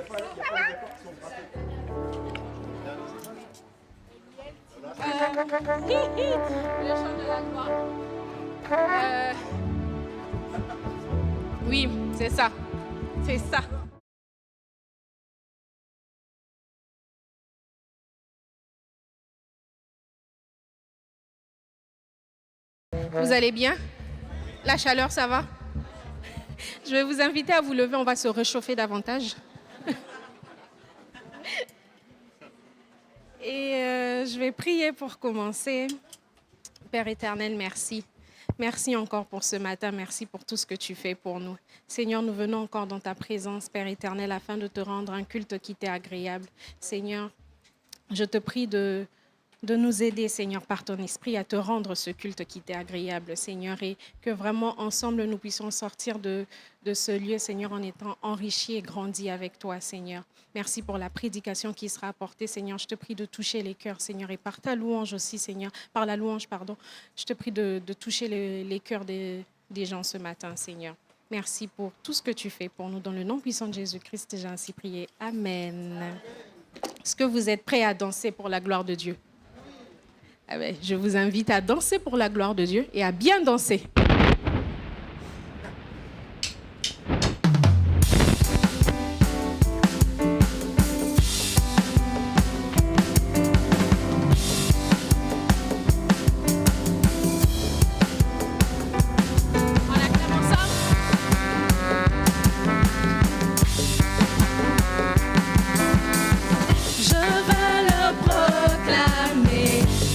Le chant de la gloire. Oui, c'est ça. C'est ça. Vous allez bien? La chaleur, ça va? Je vais vous inviter à vous lever, on va se réchauffer davantage. Et je vais prier pour commencer. Père éternel, merci. Merci encore pour ce matin. Merci pour tout ce que tu fais pour nous. Seigneur, nous venons encore dans ta présence, Père éternel, afin de te rendre un culte qui t'est agréable. Seigneur, je te prie de nous aider, Seigneur, par ton esprit à te rendre ce culte qui t'est agréable, Seigneur, et que vraiment ensemble nous puissions sortir de ce lieu, Seigneur, en étant enrichis et grandis avec toi, Seigneur. Merci pour la prédication qui sera apportée, Seigneur. Je te prie de toucher les cœurs, Seigneur, et par ta louange aussi, Seigneur, par la louange, pardon, je te prie de toucher les cœurs des gens ce matin, Seigneur. Merci pour tout ce que tu fais pour nous. Dans le nom puissant de Jésus-Christ, j'ai ainsi prié. Amen. Est-ce que vous êtes prêts à danser pour la gloire de Dieu? Ah ben, je vous invite à danser pour la gloire de Dieu et à bien danser.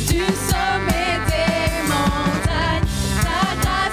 Du sommet des montagnes, ta grâce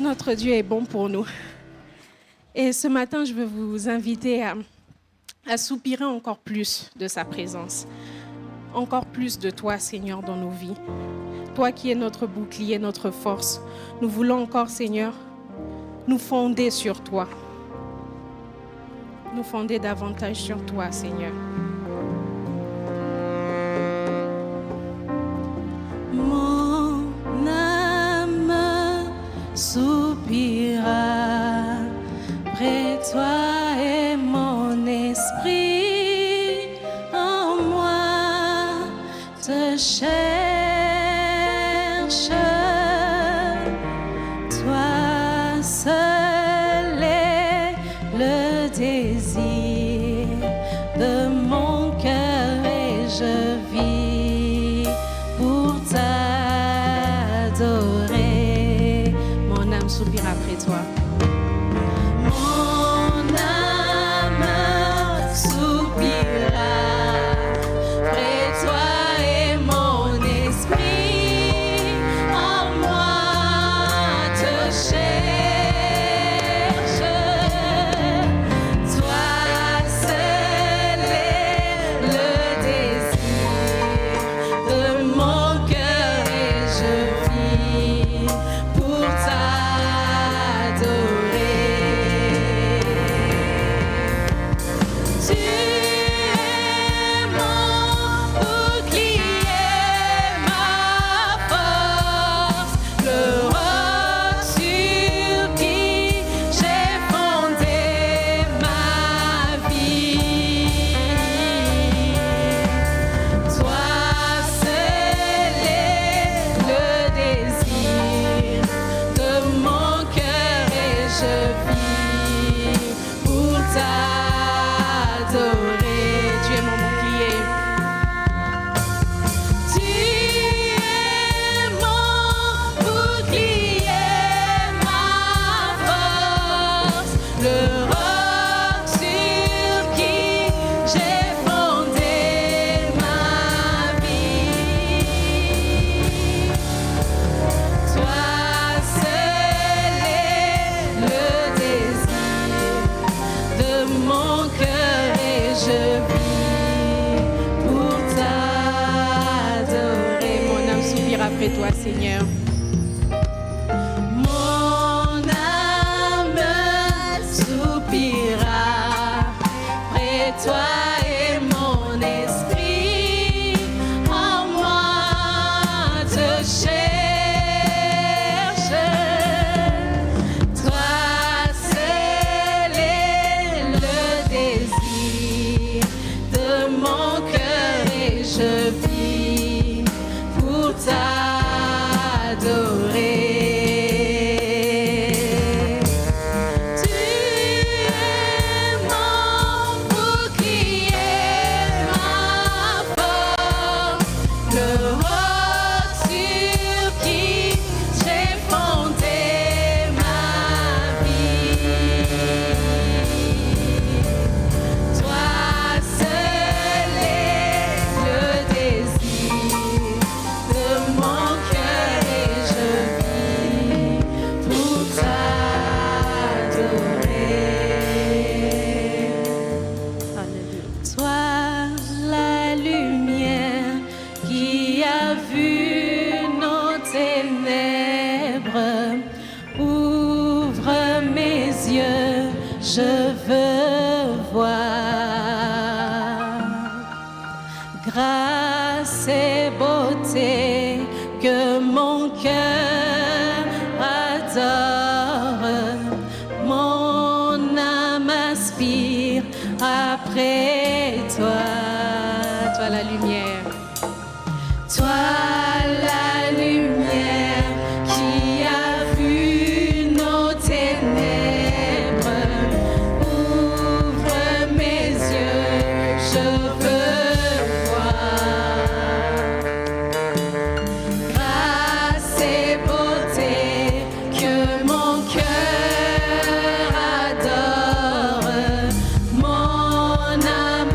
notre Dieu est bon pour nous. Et ce matin, je veux vous inviter à soupirer encore plus de sa présence, encore plus de toi, Seigneur, dans nos vies. Toi qui es notre bouclier, notre force, nous voulons encore, Seigneur, nous fonder sur toi. Nous fonder davantage sur toi, Seigneur. Mon âme soupira près toi et mon esprit en moi te cherche. Toi seul est le désir de mon cœur et je vis pour t'adorer. Mon âme soupira après toi. Mon âme soupira près toi et mon esprit en moi te cherche. Toi seul est le désir de mon cœur et je vis pour t'adorer. Tu es mon bouclier, ma force, le roc sur qui j'ai fondé ma vie. Toi seul est le désir de mon cœur et je vis pour t'adorer. Tu es mon bouclier. Tu es mon bouclier, ma force, le roc sur qui j'ai fondé ma vie. Toi seul est le désir de mon cœur et je vis pour t'adorer. Mon âme soupira après toi, Seigneur. Mon âme soupira près toi et mon esprit en moi te cherche. Toi seul est le désir de mon cœur et je vis pour t'adorer. Tu es mon bouclier, ma force, le roc sur qui j'ai fondé ma vie. Toi seul est le désir de mon cœur et je vis pour t'adorer. Toi la lumière qui a vu nos ténèbres, ouvre mes yeux, je veux voir grâce et beauté que mon cœur adore. Mon âme aspire après toi. Toi la lumière. Toi la lumière qui a vu nos ténèbres, ouvre mes yeux, je veux voir grâce et beauté que mon cœur adore. Mon âme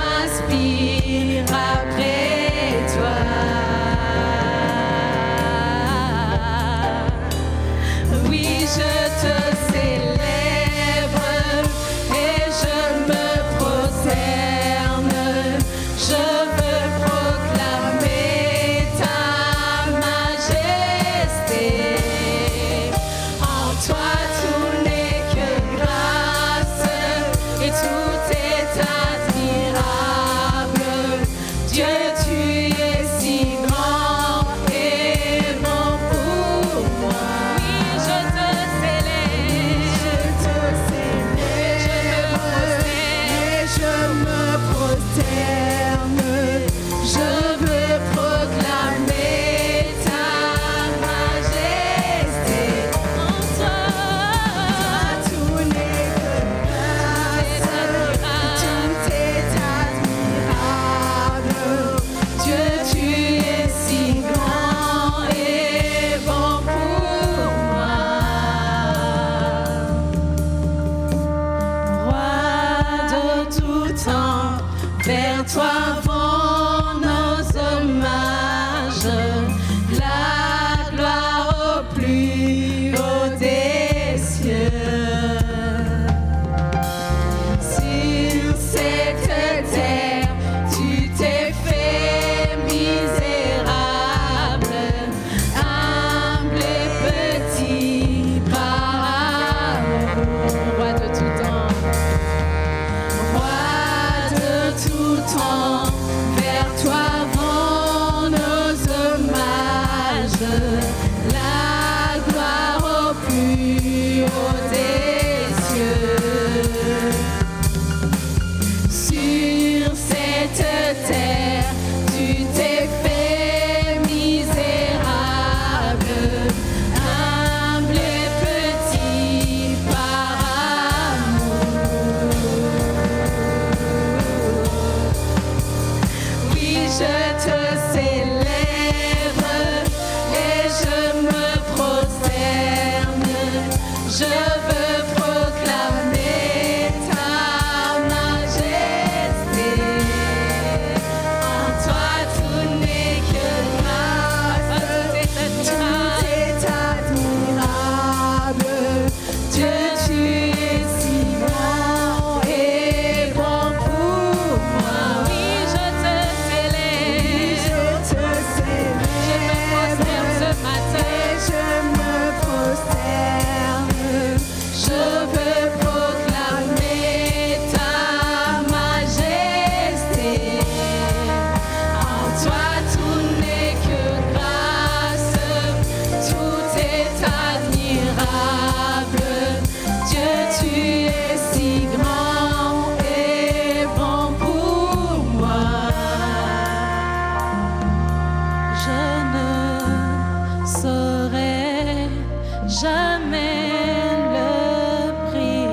jamais le prix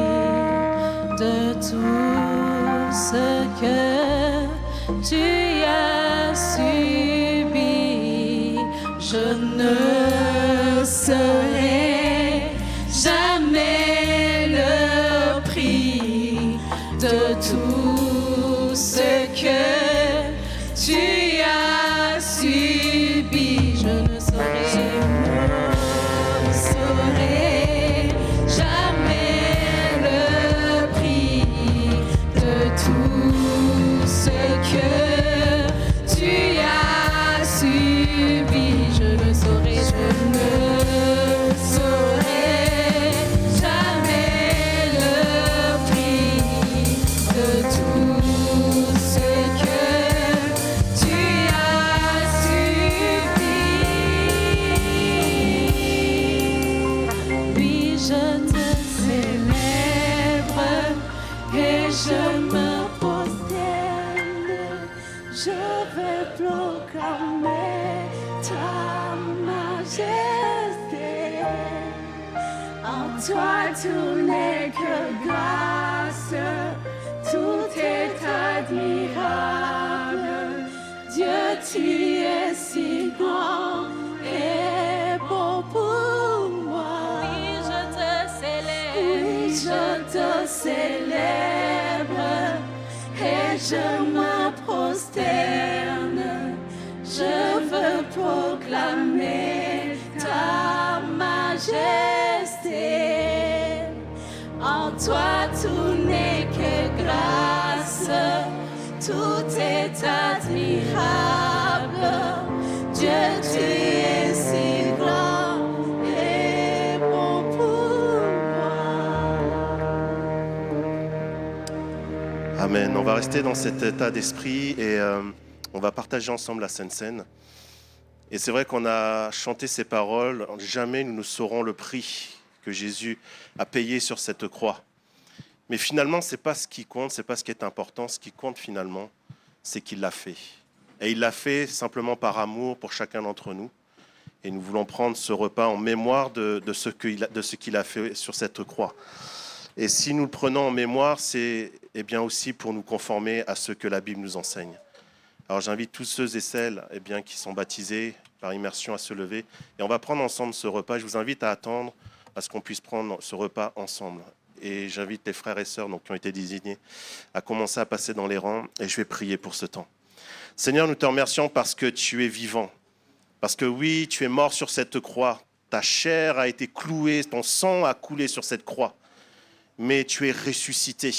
de tout ce que tu as subi. Je ne serai jamais le prix de tout ce que tu as subi. Je ne serai jamais le prix de tout ce que tu as subi. Je ne saurais jamais le prix de tout ce que tu as subi. Oui, je te célèbre et je me prosterne. Je vais proclamer ta majesté. En toi tout n'est que grâce, tout est admirable. Dieu, tu es si grand et beau pour moi. Oui, je te célèbre. Oui, je te célèbre et je me prosterne. Je veux proclamer ta majesté. En toi tout n'est que grâce, tout est admirable. Dieu, tu es si grand et bon pour moi. Amen. On va rester dans cet état d'esprit et on va partager ensemble la Sainte Seine. Et c'est vrai qu'on a chanté ces paroles, jamais nous ne saurons le prix que Jésus a payé sur cette croix. Mais finalement, ce n'est pas ce qui compte, ce n'est pas ce qui est important. Ce qui compte finalement, c'est qu'il l'a fait. Et il l'a fait simplement par amour pour chacun d'entre nous. Et nous voulons prendre ce repas en mémoire de ce qu'il a fait sur cette croix. Et si nous le prenons en mémoire, c'est bien aussi pour nous conformer à ce que la Bible nous enseigne. Alors j'invite tous ceux et celles qui sont baptisés par immersion à se lever. Et on va prendre ensemble ce repas. Je vous invite à attendre à ce qu'on puisse prendre ce repas ensemble. Et j'invite les frères et sœurs qui ont été désignés à commencer à passer dans les rangs. Et je vais prier pour ce temps. Seigneur, nous te remercions parce que tu es vivant. Parce que oui, tu es mort sur cette croix. Ta chair a été clouée, ton sang a coulé sur cette croix. Mais tu es ressuscité.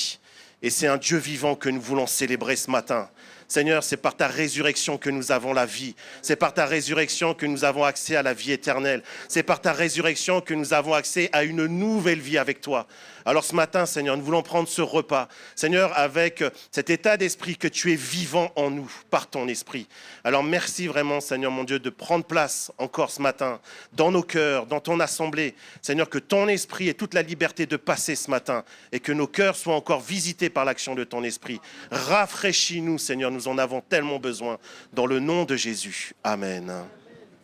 Et c'est un Dieu vivant que nous voulons célébrer ce matin. Seigneur, c'est par ta résurrection que nous avons la vie. C'est par ta résurrection que nous avons accès à la vie éternelle. C'est par ta résurrection que nous avons accès à une nouvelle vie avec toi. Alors ce matin, Seigneur, nous voulons prendre ce repas. Seigneur, avec cet état d'esprit que tu es vivant en nous, par ton esprit. Alors merci vraiment, Seigneur mon Dieu, de prendre place encore ce matin, dans nos cœurs, dans ton assemblée. Seigneur, que ton esprit ait toute la liberté de passer ce matin et que nos cœurs soient encore visités par l'action de ton esprit. Rafraîchis-nous, Seigneur, nous en avons tellement besoin. Dans le nom de Jésus. Amen.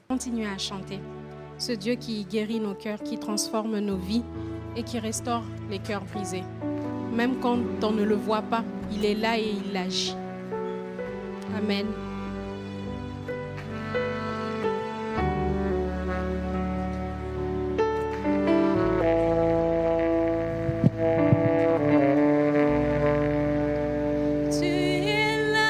Continuez à chanter. Ce Dieu qui guérit nos cœurs, qui transforme nos vies et qui restaure les cœurs brisés. Même quand on ne le voit pas, il est là et il agit. Amen. Tu es là.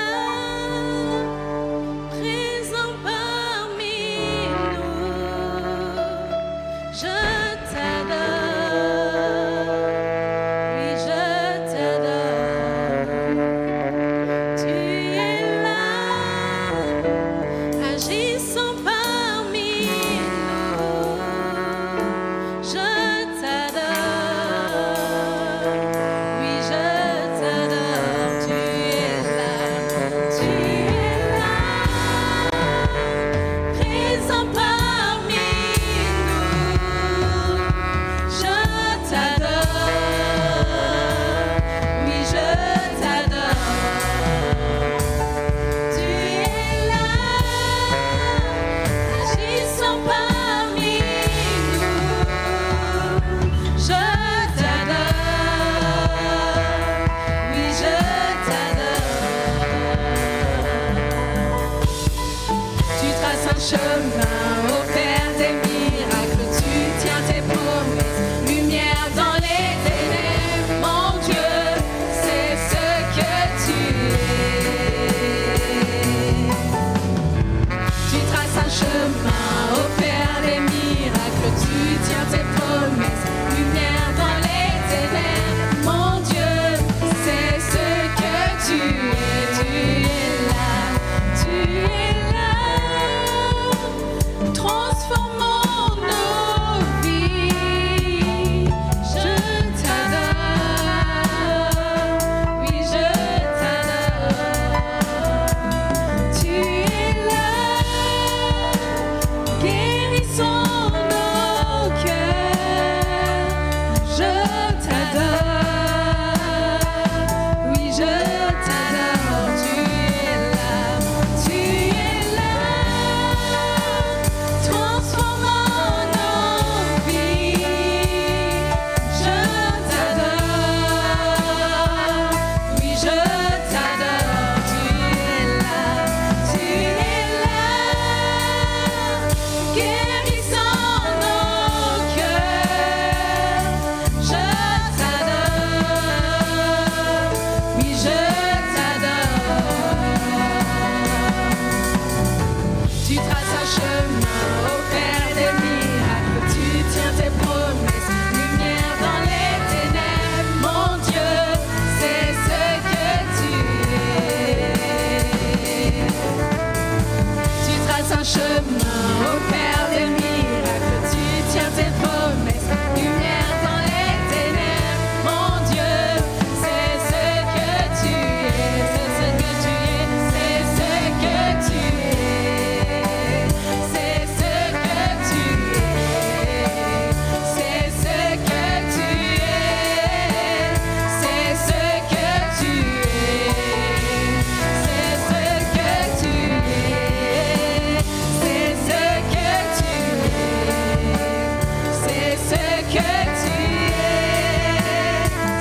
ce que tu es.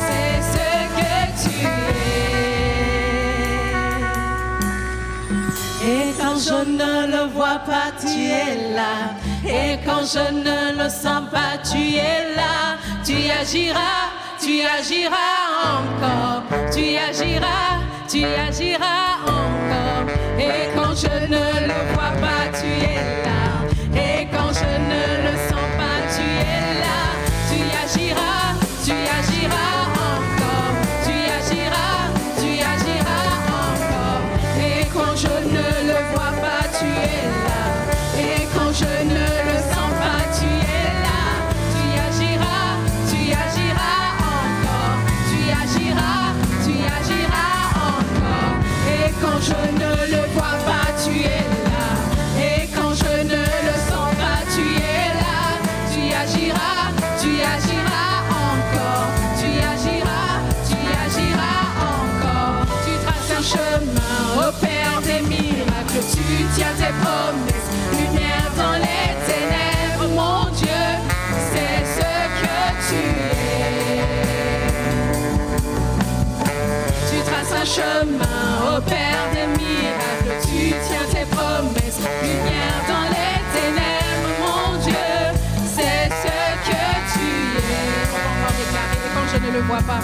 C'est ce que tu es. Et quand je ne le vois pas, tu es là. Et quand je ne le sens pas, tu es là. Tu agiras encore. Tu agiras encore. Et quand je ne le vois pas, tu es là. Et quand je ne le sens pas, tu es là. Tu agiras encore. Tu agiras encore. Et quand je ne le vois pas, tu es là. Et quand je ne le sens pas, tu es là. Tu agiras encore. Tu agiras encore. Et quand je ne le vois pas, tu es là. Et quand je ne le sens pas, tu es là. Tu agiras encore. Tu agiras encore. Tu traces un chemin au Père des miracles. Tu tiens tes promesses. Lumière dans les ténèbres, mon Dieu, c'est ce que tu es. Tu traces un chemin au Père des miracles. Tu tiens tes promesses. Lumière dans les ténèbres, mon Dieu, c'est ce que tu es. On va déclarer. Et quand je ne le vois pas.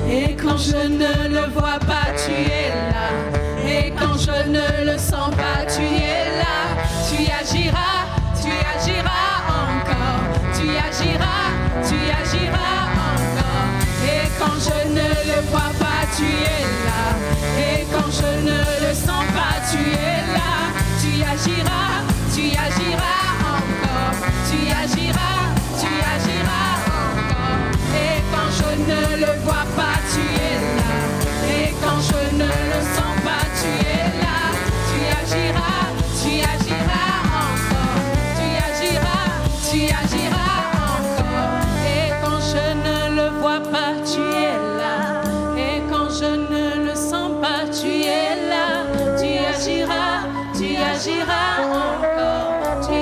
Et quand je ne le vois pas, tu es là. Et quand je ne le sens pas, tu es là. Tu agiras encore. Tu agiras encore. Et quand je ne le vois pas, tu es là. Et quand je ne le sens pas, tu es là. Tu agiras encore. Tu agiras encore. Et quand je ne le vois pas, tu es là. Et quand je ne le sens pas, tu es là. Tu agiras encore. Tu agiras encore. Et quand je ne le vois pas, tu es là. Et quand je ne le sens pas, tu es là. Tu agiras encore. Tu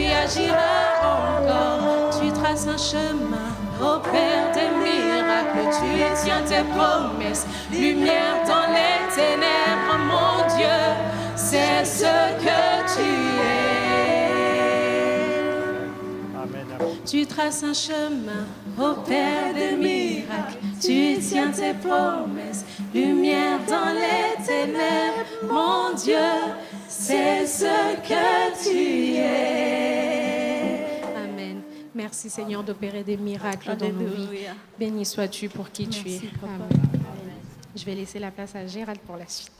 agiras encore. Tu traces un chemin au Père des miracles. Tu tiens tes promesses. Lumière dans les ténèbres, mon Dieu, c'est ce que tu es. Tu traces un chemin au Père des miracles. Tu tiens tes promesses. Lumière dans les ténèbres, mon Dieu, c'est ce que tu es. Amen. Merci Seigneur d'opérer des miracles dans nos vies. Béni sois-tu pour qui tu es. Amen. Je vais laisser la place à Gérald pour la suite.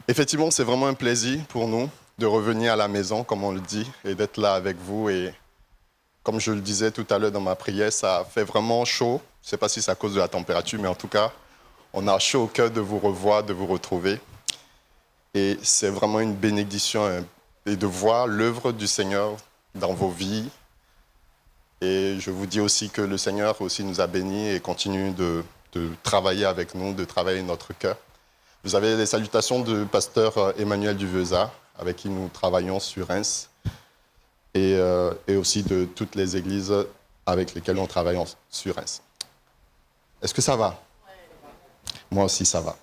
Effectivement, c'est vraiment un plaisir pour nous de revenir à la maison, comme on le dit, et d'être là avec vous. Et comme je le disais tout à l'heure dans ma prière, ça fait vraiment chaud. Je ne sais pas si c'est à cause de la température, mais en tout cas, on a chaud au cœur de vous revoir, de vous retrouver. Et c'est vraiment une bénédiction et de voir l'œuvre du Seigneur dans vos vies. Et je vous dis aussi que le Seigneur aussi nous a bénis et continue de travailler avec nous, de travailler notre cœur. Vous avez les salutations du pasteur Emmanuel Duveza, avec qui nous travaillons sur Reims, et aussi de toutes les églises avec lesquelles on travaille sur Reims. Est-ce que ça va? Moi aussi, ça va.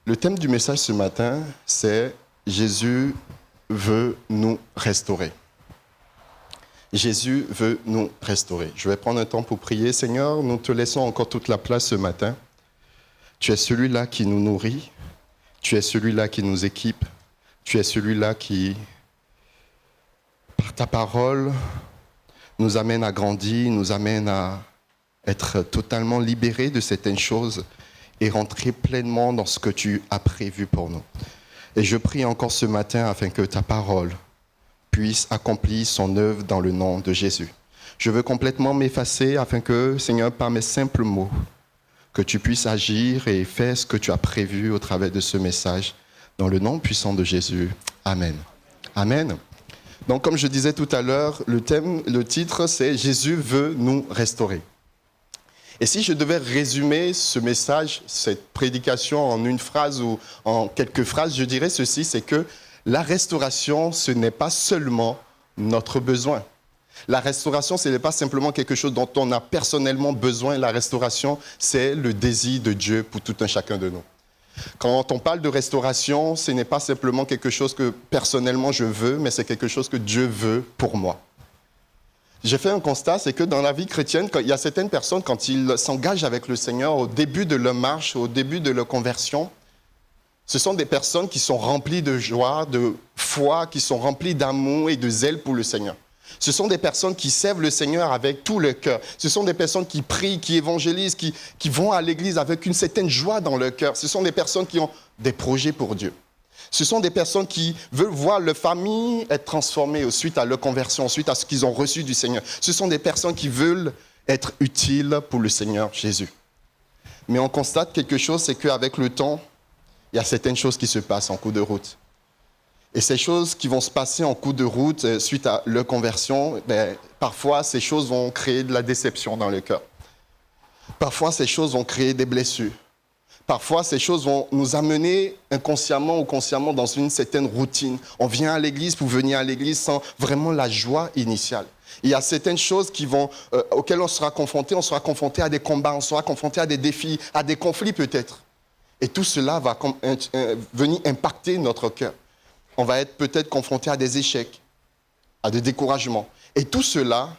Le thème du message ce matin, c'est « Jésus veut nous restaurer ». Jésus veut nous restaurer. Je vais prendre un temps pour prier. Seigneur, nous te laissons encore toute la place ce matin. Tu es celui-là qui nous nourrit. Tu es celui-là qui nous équipe. Tu es celui-là qui, par ta parole, nous amène à grandir, nous amène à être totalement libérés de certaines choses et rentrer pleinement dans ce que tu as prévu pour nous. Et je prie encore ce matin afin que ta parole puisse accomplir son œuvre dans le nom de Jésus. Je veux complètement m'effacer afin que, Seigneur, par mes simples mots, que tu puisses agir et faire ce que tu as prévu au travers de ce message. Dans le nom puissant de Jésus. Amen. Amen. Donc, comme je disais tout à l'heure, le titre, c'est « Jésus veut nous restaurer ». Et si je devais résumer ce message, cette prédication en une phrase ou en quelques phrases, je dirais ceci, c'est que la restauration, ce n'est pas seulement notre besoin. La restauration, ce n'est pas simplement quelque chose dont on a personnellement besoin. La restauration, c'est le désir de Dieu pour tout un chacun de nous. Quand on parle de restauration, ce n'est pas simplement quelque chose que personnellement je veux, mais c'est quelque chose que Dieu veut pour moi. J'ai fait un constat, c'est que dans la vie chrétienne, il y a certaines personnes, quand ils s'engagent avec le Seigneur, au début de leur marche, au début de leur conversion, ce sont des personnes qui sont remplies de joie, de foi, qui sont remplies d'amour et de zèle pour le Seigneur. Ce sont des personnes qui servent le Seigneur avec tout leur cœur. Ce sont des personnes qui prient, qui évangélisent, qui vont à l'église avec une certaine joie dans leur cœur. Ce sont des personnes qui ont des projets pour Dieu. Ce sont des personnes qui veulent voir leur famille être transformée suite à leur conversion, suite à ce qu'ils ont reçu du Seigneur. Ce sont des personnes qui veulent être utiles pour le Seigneur Jésus. Mais on constate quelque chose, c'est qu'avec le temps, il y a certaines choses qui se passent en cours de route. Et ces choses qui vont se passer en cours de route suite à leur conversion, parfois ces choses vont créer de la déception dans le cœur. Parfois ces choses vont créer des blessures. Parfois ces choses vont nous amener inconsciemment ou consciemment dans une certaine routine. On vient à l'église pour venir à l'église sans vraiment la joie initiale. Il y a certaines choses auxquelles on sera confronté à des combats, on sera confronté à des défis, à des conflits peut-être. Et tout cela va venir impacter notre cœur. On va être peut-être confronté à des échecs, à des découragements. Et tout cela,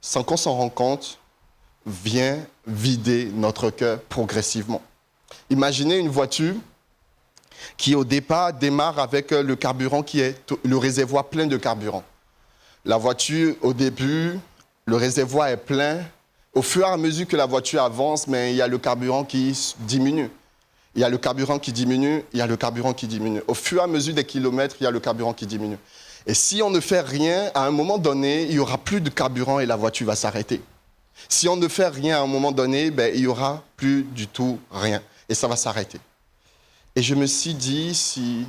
sans qu'on s'en rende compte, vient vider notre cœur progressivement. Imaginez une voiture qui, au départ, démarre avec le carburant qui est le réservoir plein de carburant. La voiture, au début, le réservoir est plein. Au fur et à mesure que la voiture avance, mais il y a le carburant qui diminue. Il y a le carburant qui diminue, il y a le carburant qui diminue. Au fur et à mesure des kilomètres, il y a le carburant qui diminue. Et si on ne fait rien, à un moment donné, il n'y aura plus de carburant et la voiture va s'arrêter. Si on ne fait rien à un moment donné, il n'y aura plus du tout rien. Et ça va s'arrêter. Et je me suis dit,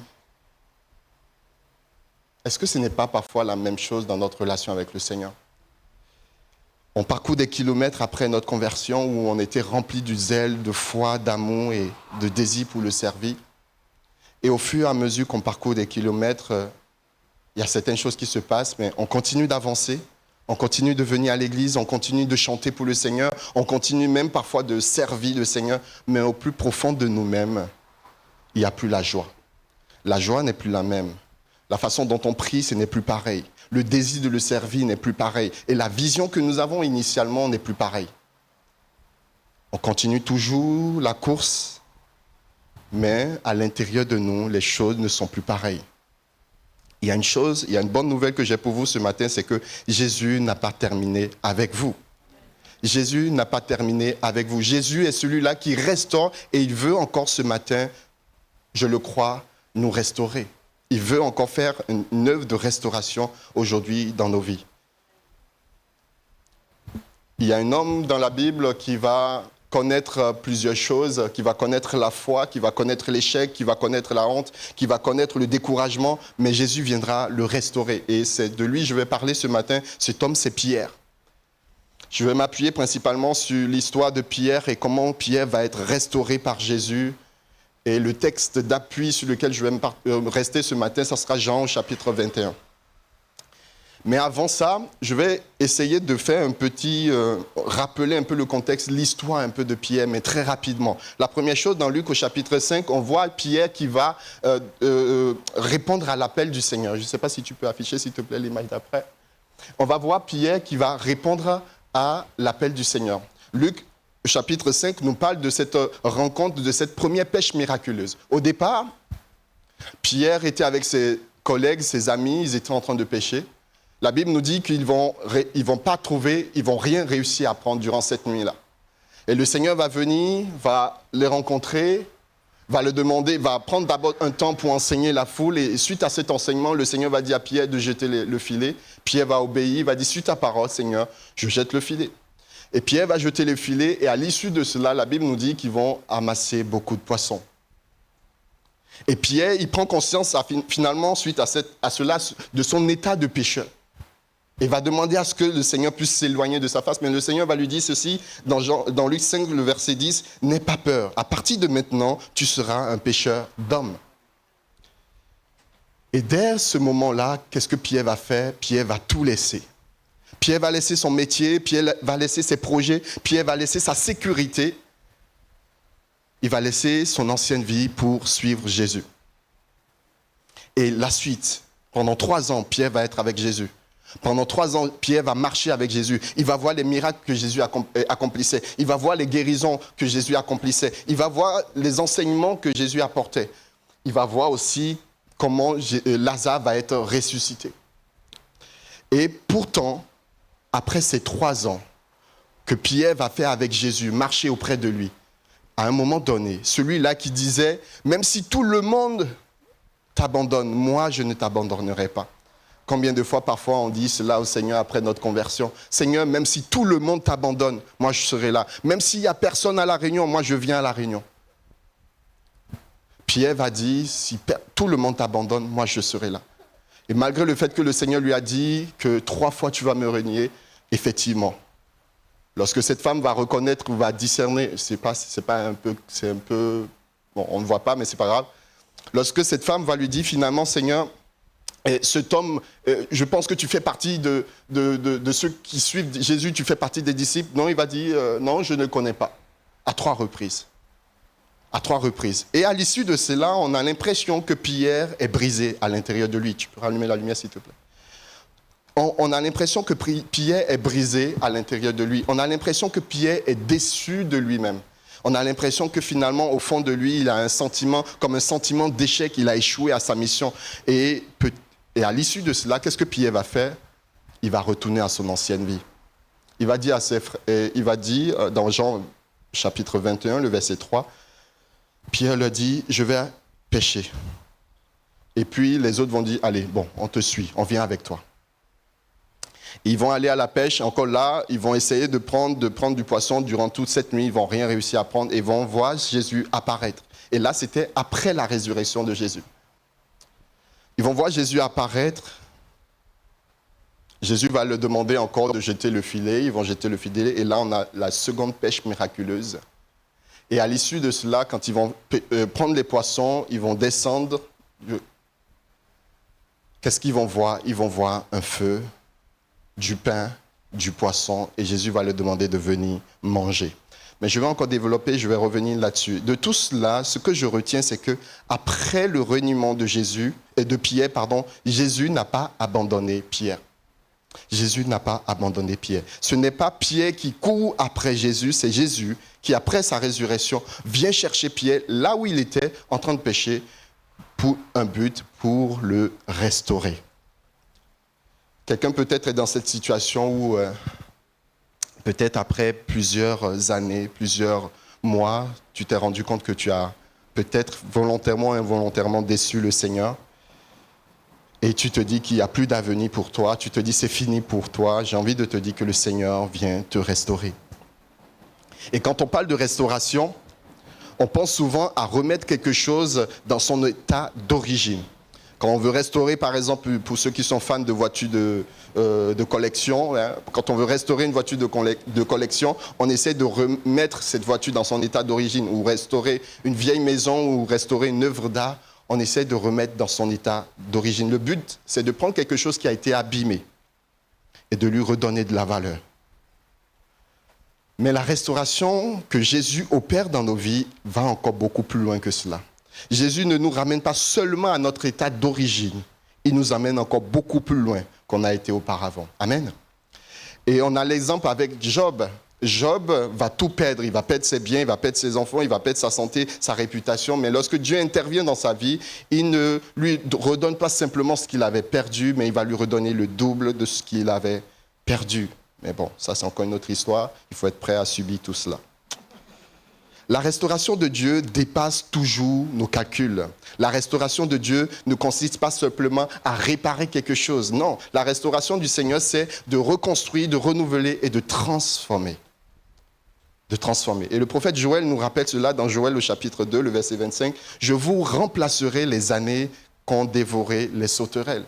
est-ce que ce n'est pas parfois la même chose dans notre relation avec le Seigneur ? On parcourt des kilomètres après notre conversion où on était rempli du zèle, de foi, d'amour et de désir pour le servir. Et au fur et à mesure qu'on parcourt des kilomètres, il y a certaines choses qui se passent, mais on continue d'avancer, on continue de venir à l'église, on continue de chanter pour le Seigneur, on continue même parfois de servir le Seigneur, mais au plus profond de nous-mêmes, il n'y a plus la joie. La joie n'est plus la même. La façon dont on prie, ce n'est plus pareil. Le désir de le servir n'est plus pareil. Et la vision que nous avons initialement n'est plus pareille. On continue toujours la course, mais à l'intérieur de nous, les choses ne sont plus pareilles. Il y a une bonne nouvelle que j'ai pour vous ce matin, c'est que Jésus n'a pas terminé avec vous. Jésus n'a pas terminé avec vous. Jésus est celui-là qui restaure et il veut encore ce matin, je le crois, nous restaurer. Il veut encore faire une œuvre de restauration aujourd'hui dans nos vies. Il y a un homme dans la Bible qui va connaître plusieurs choses, qui va connaître la foi, qui va connaître l'échec, qui va connaître la honte, qui va connaître le découragement, mais Jésus viendra le restaurer. Et c'est de lui que je vais parler ce matin. Cet homme, c'est Pierre. Je vais m'appuyer principalement sur l'histoire de Pierre et comment Pierre va être restauré par Jésus. Et le texte d'appui sur lequel je vais rester ce matin, ça sera Jean au chapitre 21. Mais avant ça, je vais essayer de faire rappeler un peu le contexte, l'histoire un peu de Pierre, mais très rapidement. La première chose, dans Luc au chapitre 5, on voit Pierre qui va répondre à l'appel du Seigneur. Je ne sais pas si tu peux afficher, s'il te plaît, l'image d'après. On va voir Pierre qui va répondre à l'appel du Seigneur. Luc Le chapitre 5 nous parle de cette rencontre, de cette première pêche miraculeuse. Au départ, Pierre était avec ses collègues, ses amis, ils étaient en train de pêcher. La Bible nous dit qu'ils vont pas trouver, ils vont rien réussir à prendre durant cette nuit-là. Et le Seigneur va venir, va les rencontrer, va le demander, va prendre d'abord un temps pour enseigner la foule. Et suite à cet enseignement, le Seigneur va dire à Pierre de jeter le filet. Pierre va obéir, il va dire, suis ta parole, Seigneur, je jette le filet. Et Pierre va jeter le filet et à l'issue de cela, la Bible nous dit qu'ils vont amasser beaucoup de poissons. Et Pierre, il prend conscience finalement, suite à cela, de son état de pécheur. Il va demander à ce que le Seigneur puisse s'éloigner de sa face. Mais le Seigneur va lui dire ceci, dans Luc 5, le verset 10, « N'aie pas peur, à partir de maintenant, tu seras un pécheur d'hommes. » Et dès ce moment-là, qu'est-ce que Pierre va faire? Pierre va tout laisser. Pierre va laisser son métier, Pierre va laisser ses projets, Pierre va laisser sa sécurité. Il va laisser son ancienne vie pour suivre Jésus. Et la suite, pendant 3 ans, Pierre va être avec Jésus. Pendant 3 ans, Pierre va marcher avec Jésus. Il va voir les miracles que Jésus accomplissait. Il va voir les guérisons que Jésus accomplissait. Il va voir les enseignements que Jésus apportait. Il va voir aussi comment Lazare va être ressuscité. Et pourtant, après ces 3 ans que Pierre va faire avec Jésus, marcher auprès de lui, à un moment donné, celui-là qui disait « Même si tout le monde t'abandonne, moi je ne t'abandonnerai pas ». Combien de fois, parfois, on dit cela au Seigneur après notre conversion. « Seigneur, même si tout le monde t'abandonne, moi je serai là. Même s'il n'y a personne à la réunion, moi je viens à la réunion. » Pierre va dire « Si tout le monde t'abandonne, moi je serai là. » Et malgré le fait que le Seigneur lui a dit que 3 fois tu vas me renier, effectivement, lorsque cette femme va reconnaître ou va discerner, c'est un peu, bon, on ne voit pas, mais c'est pas grave. Lorsque cette femme va lui dire finalement, Seigneur, cet homme, je pense que tu fais partie de ceux qui suivent Jésus, tu fais partie des disciples. Non, il va dire, non, je ne le connais pas. À 3 reprises. À 3 reprises. Et à l'issue de cela, on a l'impression que Pierre est brisé à l'intérieur de lui. Tu peux rallumer la lumière, s'il te plaît. On a l'impression que Pierre est brisé à l'intérieur de lui. On a l'impression que Pierre est déçu de lui-même. On a l'impression que finalement, au fond de lui, il a un sentiment, comme un sentiment d'échec, il a échoué à sa mission. Et à l'issue de cela, qu'est-ce que Pierre va faire? Il va retourner à son ancienne vie. Il va dire à ses frères, il va dire dans Jean chapitre 21, le verset 3, Pierre leur dit, je vais pêcher. Et puis les autres vont dire, allez, bon, on te suit, on vient avec toi. Ils vont aller à la pêche, encore là, ils vont essayer de prendre du poisson durant toute cette nuit, ils ne vont rien réussir à prendre et vont voir Jésus apparaître. Et là, c'était après la résurrection de Jésus. Ils vont voir Jésus apparaître. Jésus va leur demander encore de jeter le filet, ils vont jeter le filet et là, on a la seconde pêche miraculeuse. Et à l'issue de cela, quand ils vont prendre les poissons, ils vont descendre. Qu'est-ce qu'ils vont voir? Ils vont voir un feu, du pain, du poisson, et Jésus va leur demander de venir manger. Mais je vais encore développer, je vais revenir là-dessus. De tout cela, ce que je retiens, c'est que après le reniement de Pierre, Jésus n'a pas abandonné Pierre. Jésus n'a pas abandonné Pierre. Ce n'est pas Pierre qui court après Jésus, c'est Jésus qui, après sa résurrection, vient chercher Pierre là où il était en train de pécher pour un but, pour le restaurer. Quelqu'un peut-être est dans cette situation où peut-être après plusieurs années, plusieurs mois, tu t'es rendu compte que tu as peut-être volontairement ou involontairement déçu le Seigneur. Et tu te dis qu'il n'y a plus d'avenir pour toi. Tu te dis c'est fini pour toi. J'ai envie de te dire que le Seigneur vient te restaurer. Et quand on parle de restauration, on pense souvent à remettre quelque chose dans son état d'origine. Quand on veut restaurer, par exemple, pour ceux qui sont fans de voitures de collection, hein, quand on veut restaurer une voiture de collection, on essaie de remettre cette voiture dans son état d'origine, ou restaurer une vieille maison, ou restaurer une œuvre d'art, on essaie de remettre dans son état d'origine. Le but, c'est de prendre quelque chose qui a été abîmé et de lui redonner de la valeur. Mais la restauration que Jésus opère dans nos vies va encore beaucoup plus loin que cela. Jésus ne nous ramène pas seulement à notre état d'origine, il nous amène encore beaucoup plus loin qu'on a été auparavant. Amen. Et on a l'exemple avec Job. Job va tout perdre, il va perdre ses biens, il va perdre ses enfants, il va perdre sa santé, sa réputation. Mais lorsque Dieu intervient dans sa vie, il ne lui redonne pas simplement ce qu'il avait perdu, mais il va lui redonner le double de ce qu'il avait perdu. Mais bon, ça c'est encore une autre histoire, il faut être prêt à subir tout cela. La restauration de Dieu dépasse toujours nos calculs. La restauration de Dieu ne consiste pas simplement à réparer quelque chose. Non, la restauration du Seigneur, c'est de reconstruire, de renouveler et de transformer. de transformer. Et le prophète Joël nous rappelle cela dans Joël, le chapitre 2, le verset 25. « Je vous remplacerai les années qu'ont dévoré les sauterelles. »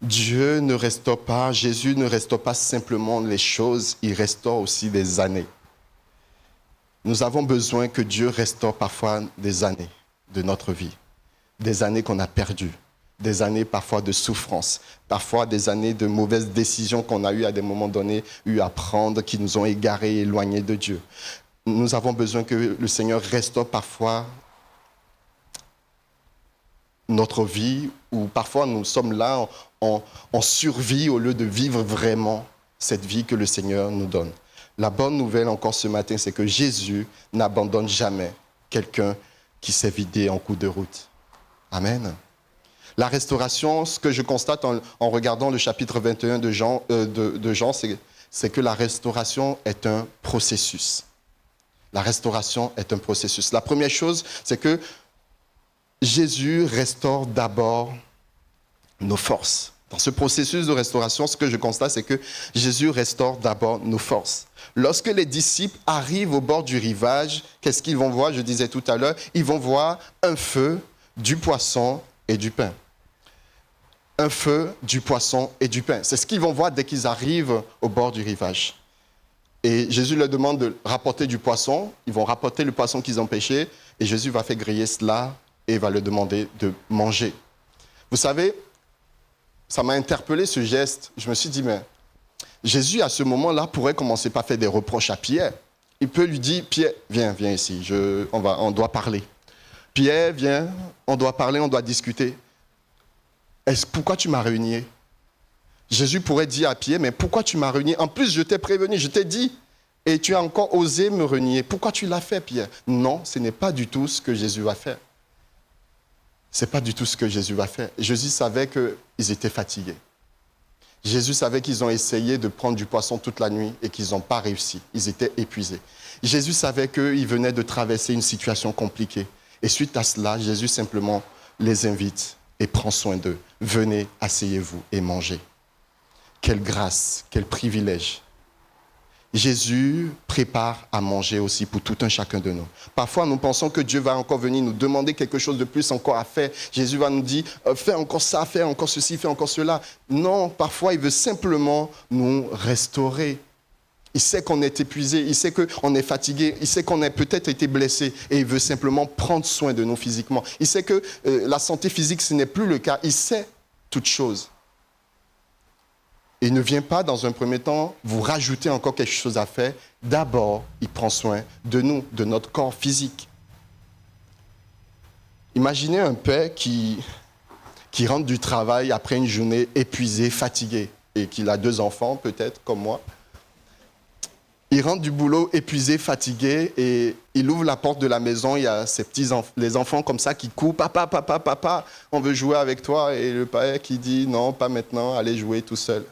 Dieu ne restaure pas, Jésus ne restaure pas simplement les choses, il restaure aussi des années. Nous avons besoin que Dieu restaure parfois des années de notre vie, des années qu'on a perdues, des années parfois de souffrance, parfois des années de mauvaises décisions qu'on a eues à des moments donnés, à prendre, qui nous ont égarés, éloignés de Dieu. Nous avons besoin que le Seigneur restaure parfois notre vie, où parfois nous sommes là en survie au lieu de vivre vraiment cette vie que le Seigneur nous donne. La bonne nouvelle encore ce matin, c'est que Jésus n'abandonne jamais quelqu'un qui s'est vidé en cours de route. Amen. La restauration, ce que je constate en regardant le chapitre 21 de Jean, c'est que la restauration est un processus. La restauration est un processus. La première chose, c'est que Jésus restaure d'abord nos forces. Dans ce processus de restauration, ce que je constate, c'est que Jésus restaure d'abord nos forces. Lorsque les disciples arrivent au bord du rivage, qu'est-ce qu'ils vont voir? Je disais tout à l'heure, ils vont voir un feu, du poisson et du pain. Un feu, du poisson et du pain. C'est ce qu'ils vont voir dès qu'ils arrivent au bord du rivage. Et Jésus leur demande de rapporter du poisson. Ils vont rapporter le poisson qu'ils ont pêché. Et Jésus va faire griller cela et va leur demander de manger. Vous savez, ça m'a interpellé ce geste. Je me suis dit, mais Jésus, à ce moment-là, pourrait commencer par faire des reproches à Pierre. Il peut lui dire, Pierre, viens ici, on doit parler. Pierre, viens, on doit parler, on doit discuter. Pourquoi tu m'as réuni? Jésus pourrait dire à Pierre, mais pourquoi tu m'as réuni? En plus, je t'ai prévenu, je t'ai dit, et tu as encore osé me renier. Pourquoi tu l'as fait, Pierre? Non, ce n'est pas du tout ce que Jésus va faire. Ce n'est pas du tout ce que Jésus va faire. Jésus savait qu'ils étaient fatigués. Jésus savait qu'ils ont essayé de prendre du poisson toute la nuit et qu'ils n'ont pas réussi. Ils étaient épuisés. Jésus savait qu'ils venaient de traverser une situation compliquée. Et suite à cela, Jésus simplement les invite et prend soin d'eux. Venez, asseyez-vous et mangez. Quelle grâce, quel privilège. Jésus prépare à manger aussi pour tout un chacun de nous. Parfois, nous pensons que Dieu va encore venir nous demander quelque chose de plus encore à faire. Jésus va nous dire, fais encore ça, fais encore ceci, fais encore cela. Non, parfois, il veut simplement nous restaurer. Il sait qu'on est épuisé, il sait qu'on est fatigué, il sait qu'on a peut-être été blessé et il veut simplement prendre soin de nous physiquement. Il sait que la santé physique, ce n'est plus le cas. Il sait toutes choses. Il ne vient pas, dans un premier temps, vous rajouter encore quelque chose à faire. D'abord, il prend soin de nous, de notre corps physique. Imaginez un père qui rentre du travail après une journée épuisé, fatigué, et qu'il a 2 enfants, peut-être, comme moi. Il rentre du boulot épuisé, fatigué, et il ouvre la porte de la maison. Il y a les enfants comme ça qui courent. Papa, papa, papa, on veut jouer avec toi. Et le père qui dit, non, pas maintenant, allez jouer tout seul.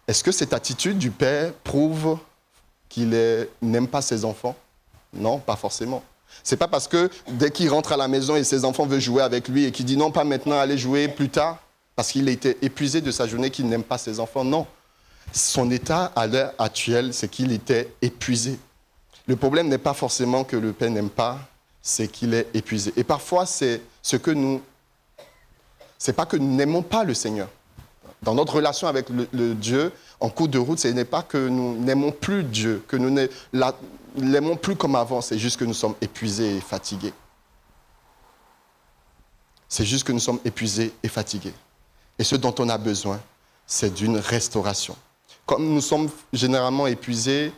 Est-ce que cette attitude du père prouve qu'il n'aime pas ses enfants? Non, pas forcément. Ce n'est pas parce que dès qu'il rentre à la maison et ses enfants veulent jouer avec lui et qu'il dit non, pas maintenant, allez jouer plus tard, parce qu'il a été épuisé de sa journée, qu'il n'aime pas ses enfants. Non. Son état à l'heure actuelle, c'est qu'il était épuisé. Le problème n'est pas forcément que le père n'aime pas, c'est qu'il est épuisé. Et parfois, c'est pas que nous n'aimons pas le Seigneur. Dans notre relation avec le Dieu, en cours de route, ce n'est pas que nous n'aimons plus Dieu, que nous ne l'aimons plus comme avant, c'est juste que nous sommes épuisés et fatigués. C'est juste que nous sommes épuisés et fatigués. Et ce dont on a besoin, c'est d'une restauration. Comme nous sommes généralement épuisés,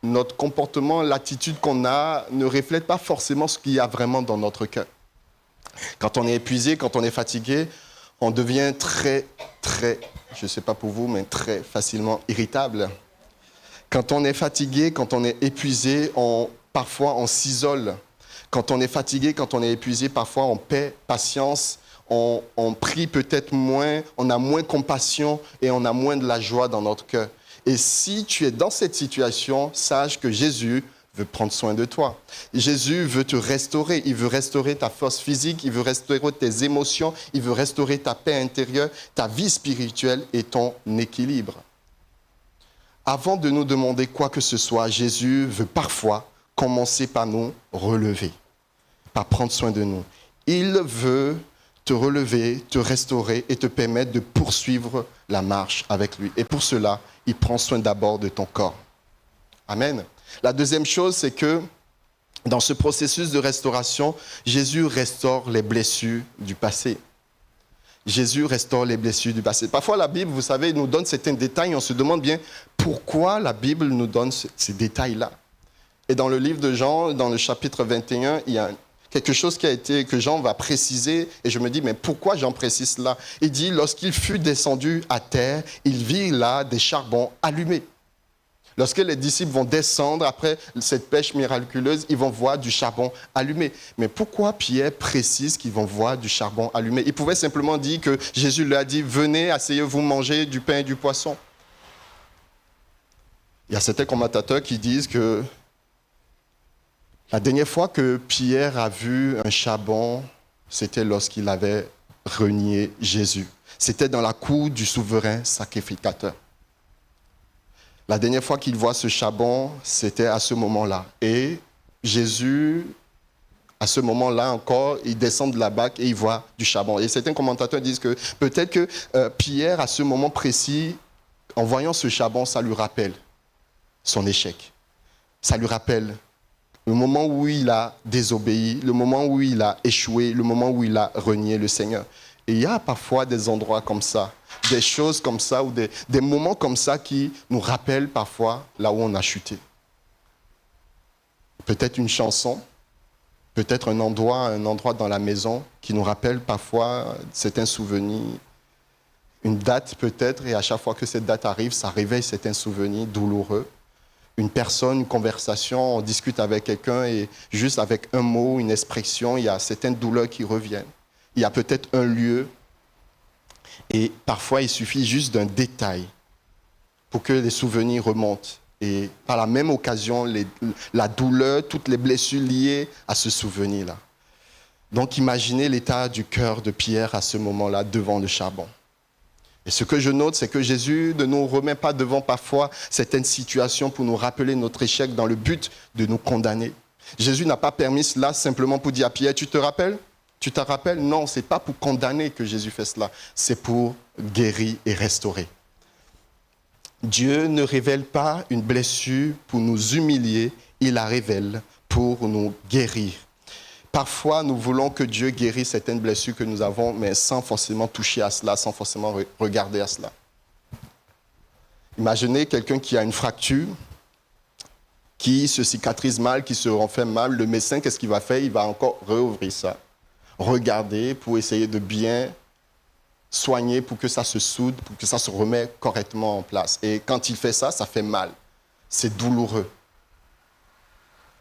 notre comportement, l'attitude qu'on a ne reflète pas forcément ce qu'il y a vraiment dans notre cœur. Quand on est épuisé, quand on est fatigué, on devient très, je ne sais pas pour vous, mais très facilement irritable. Quand on est fatigué, quand on est épuisé, parfois on s'isole. Quand on est fatigué, quand on est épuisé, parfois on perd patience, on prie peut-être moins, on a moins compassion et on a moins de la joie dans notre cœur. Et si tu es dans cette situation, sache que Jésus veut prendre soin de toi. Jésus veut te restaurer. Il veut restaurer ta force physique, il veut restaurer tes émotions, il veut restaurer ta paix intérieure, ta vie spirituelle et ton équilibre. Avant de nous demander quoi que ce soit, Jésus veut parfois commencer par nous relever, par prendre soin de nous. Il veut te relever, te restaurer et te permettre de poursuivre la marche avec lui. Et pour cela, il prend soin d'abord de ton corps. Amen. La deuxième chose, c'est que dans ce processus de restauration, Jésus restaure les blessures du passé. Jésus restaure les blessures du passé. Parfois, la Bible, vous savez, nous donne certains détails. On se demande bien pourquoi la Bible nous donne ces détails-là. Et dans le livre de Jean, dans le chapitre 21, il y a quelque chose que Jean va préciser. Et je me dis, mais pourquoi Jean précise cela? Il dit, lorsqu'il fut descendu à terre, il vit là des charbons allumés. Lorsque les disciples vont descendre après cette pêche miraculeuse, ils vont voir du charbon allumé. Mais pourquoi Pierre précise qu'ils vont voir du charbon allumé? Il pouvait simplement dire que Jésus leur a dit, venez, asseyez-vous, mangez du pain et du poisson. Il y a certains commentateurs qui disent que la dernière fois que Pierre a vu un charbon, c'était lorsqu'il avait renié Jésus. C'était dans la cour du souverain sacrificateur. La dernière fois qu'il voit ce charbon, c'était à ce moment-là. Et Jésus, à ce moment-là encore, il descend de la barque et il voit du charbon. Et certains commentateurs disent que peut-être que Pierre, à ce moment précis, en voyant ce charbon, ça lui rappelle son échec. Ça lui rappelle le moment où il a désobéi, le moment où il a échoué, le moment où il a renié le Seigneur. Et il y a parfois des endroits comme ça, des choses comme ça, ou des moments comme ça qui nous rappellent parfois là où on a chuté. Peut-être une chanson, peut-être un endroit dans la maison qui nous rappelle parfois certains souvenirs, une date peut-être, et à chaque fois que cette date arrive, ça réveille certains souvenirs douloureux. Une personne, une conversation, on discute avec quelqu'un et juste avec un mot, une expression, il y a certaines douleurs qui reviennent. Il y a peut-être un lieu et parfois il suffit juste d'un détail pour que les souvenirs remontent. Et par la même occasion, la douleur, toutes les blessures liées à ce souvenir-là. Donc imaginez l'état du cœur de Pierre à ce moment-là devant le charbon. Et ce que je note, c'est que Jésus ne nous remet pas devant parfois certaines situations pour nous rappeler notre échec dans le but de nous condamner. Jésus n'a pas permis cela simplement pour dire à Pierre, tu te rappelles? Tu te rappelles? Non, ce n'est pas pour condamner que Jésus fait cela, c'est pour guérir et restaurer. Dieu ne révèle pas une blessure pour nous humilier, il la révèle pour nous guérir. Parfois, nous voulons que Dieu guérisse certaines blessures que nous avons, mais sans forcément toucher à cela, sans forcément regarder à cela. Imaginez quelqu'un qui a une fracture, qui se cicatrise mal, qui se refait mal. Le médecin, qu'est-ce qu'il va faire? Il va encore réouvrir ça, regarder pour essayer de bien soigner, pour que ça se soude, pour que ça se remette correctement en place. Et quand il fait ça, ça fait mal. C'est douloureux.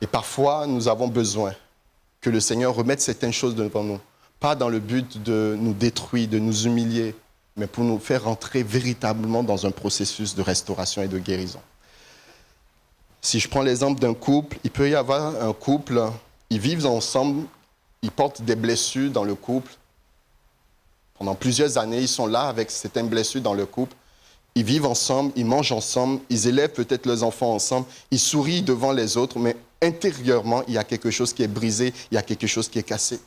Et parfois, nous avons besoin que le Seigneur remette certaines choses devant nous. Pas dans le but de nous détruire, de nous humilier, mais pour nous faire rentrer véritablement dans un processus de restauration et de guérison. Si je prends l'exemple d'un couple, il peut y avoir un couple, ils vivent ensemble, ils portent des blessures dans le couple. Pendant plusieurs années, ils sont là avec certaines blessures dans le couple. Ils vivent ensemble, ils mangent ensemble, ils élèvent peut-être leurs enfants ensemble, ils sourient devant les autres, mais intérieurement, il y a quelque chose qui est brisé, il y a quelque chose qui est cassé.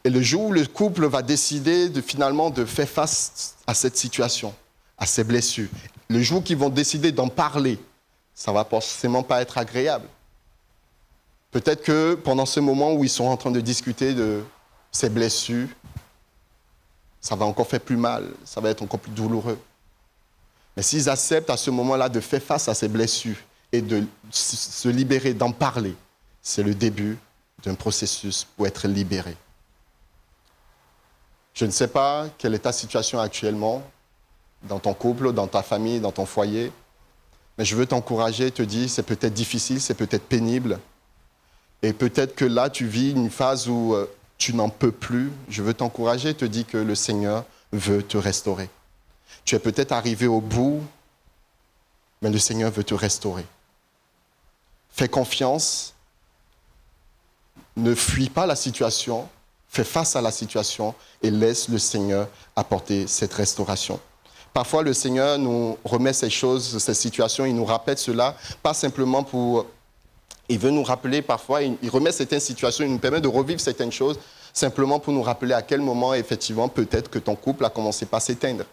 Et le jour où le couple va décider finalement de faire face à cette situation, à ces blessures, le jour qu'ils vont décider d'en parler, ça ne va forcément pas être agréable. Peut-être que pendant ce moment où ils sont en train de discuter de ces blessures, ça va encore faire plus mal, ça va être encore plus douloureux. Mais s'ils acceptent à ce moment-là de faire face à ces blessures et de se libérer, d'en parler, c'est le début d'un processus pour être libéré. Je ne sais pas quelle est ta situation actuellement, dans ton couple, dans ta famille, dans ton foyer, mais je veux t'encourager, te dire, c'est peut-être difficile, c'est peut-être pénible, et peut-être que là, tu vis une phase où tu n'en peux plus. Je veux t'encourager, te dire que le Seigneur veut te restaurer. Tu es peut-être arrivé au bout, mais le Seigneur veut te restaurer. Fais confiance, ne fuis pas la situation, fais face à la situation et laisse le Seigneur apporter cette restauration. Parfois, le Seigneur nous remet ces choses, ces situations, il nous rappelle cela, pas simplement pour... Il veut nous rappeler parfois, il remet certaines situations, il nous permet de revivre certaines choses, simplement pour nous rappeler à quel moment, effectivement, peut-être que ton couple a commencé par s'éteindre,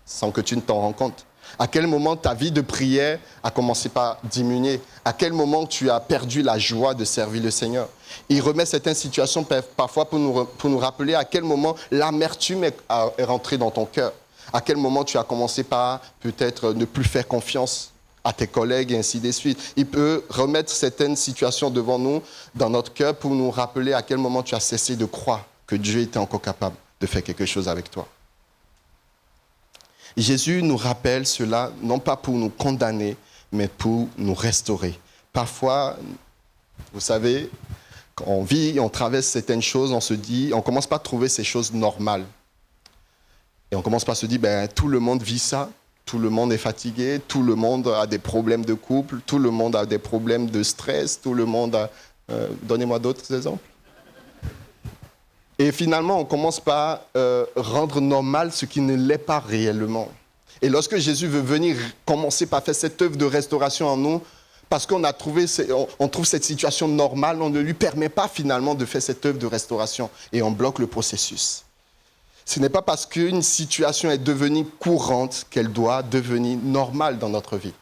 sans que tu ne t'en rends compte. À quel moment ta vie de prière a commencé par diminuer. À quel moment tu as perdu la joie de servir le Seigneur. Il remet certaines situations parfois pour nous rappeler à quel moment l'amertume est rentrée dans ton cœur. À quel moment tu as commencé par peut-être ne plus faire confiance à tes collègues et ainsi de suite. Il peut remettre certaines situations devant nous, dans notre cœur, pour nous rappeler à quel moment tu as cessé de croire que Dieu était encore capable de faire quelque chose avec toi. Jésus nous rappelle cela, non pas pour nous condamner, mais pour nous restaurer. Parfois, vous savez, quand on vit, on traverse certaines choses, on se dit, on commence pas à trouver ces choses normales. Et on commence pas à se dire, tout le monde vit ça. Tout le monde est fatigué, tout le monde a des problèmes de couple, tout le monde a des problèmes de stress, tout le monde a... donnez-moi d'autres exemples. Et finalement, on commence par rendre normal ce qui ne l'est pas réellement. Et lorsque Jésus veut venir commencer par faire cette œuvre de restauration en nous, parce qu'on on trouve cette situation normale, on ne lui permet pas finalement de faire cette œuvre de restauration et on bloque le processus. Ce n'est pas parce qu'une situation est devenue courante qu'elle doit devenir normale dans notre vie.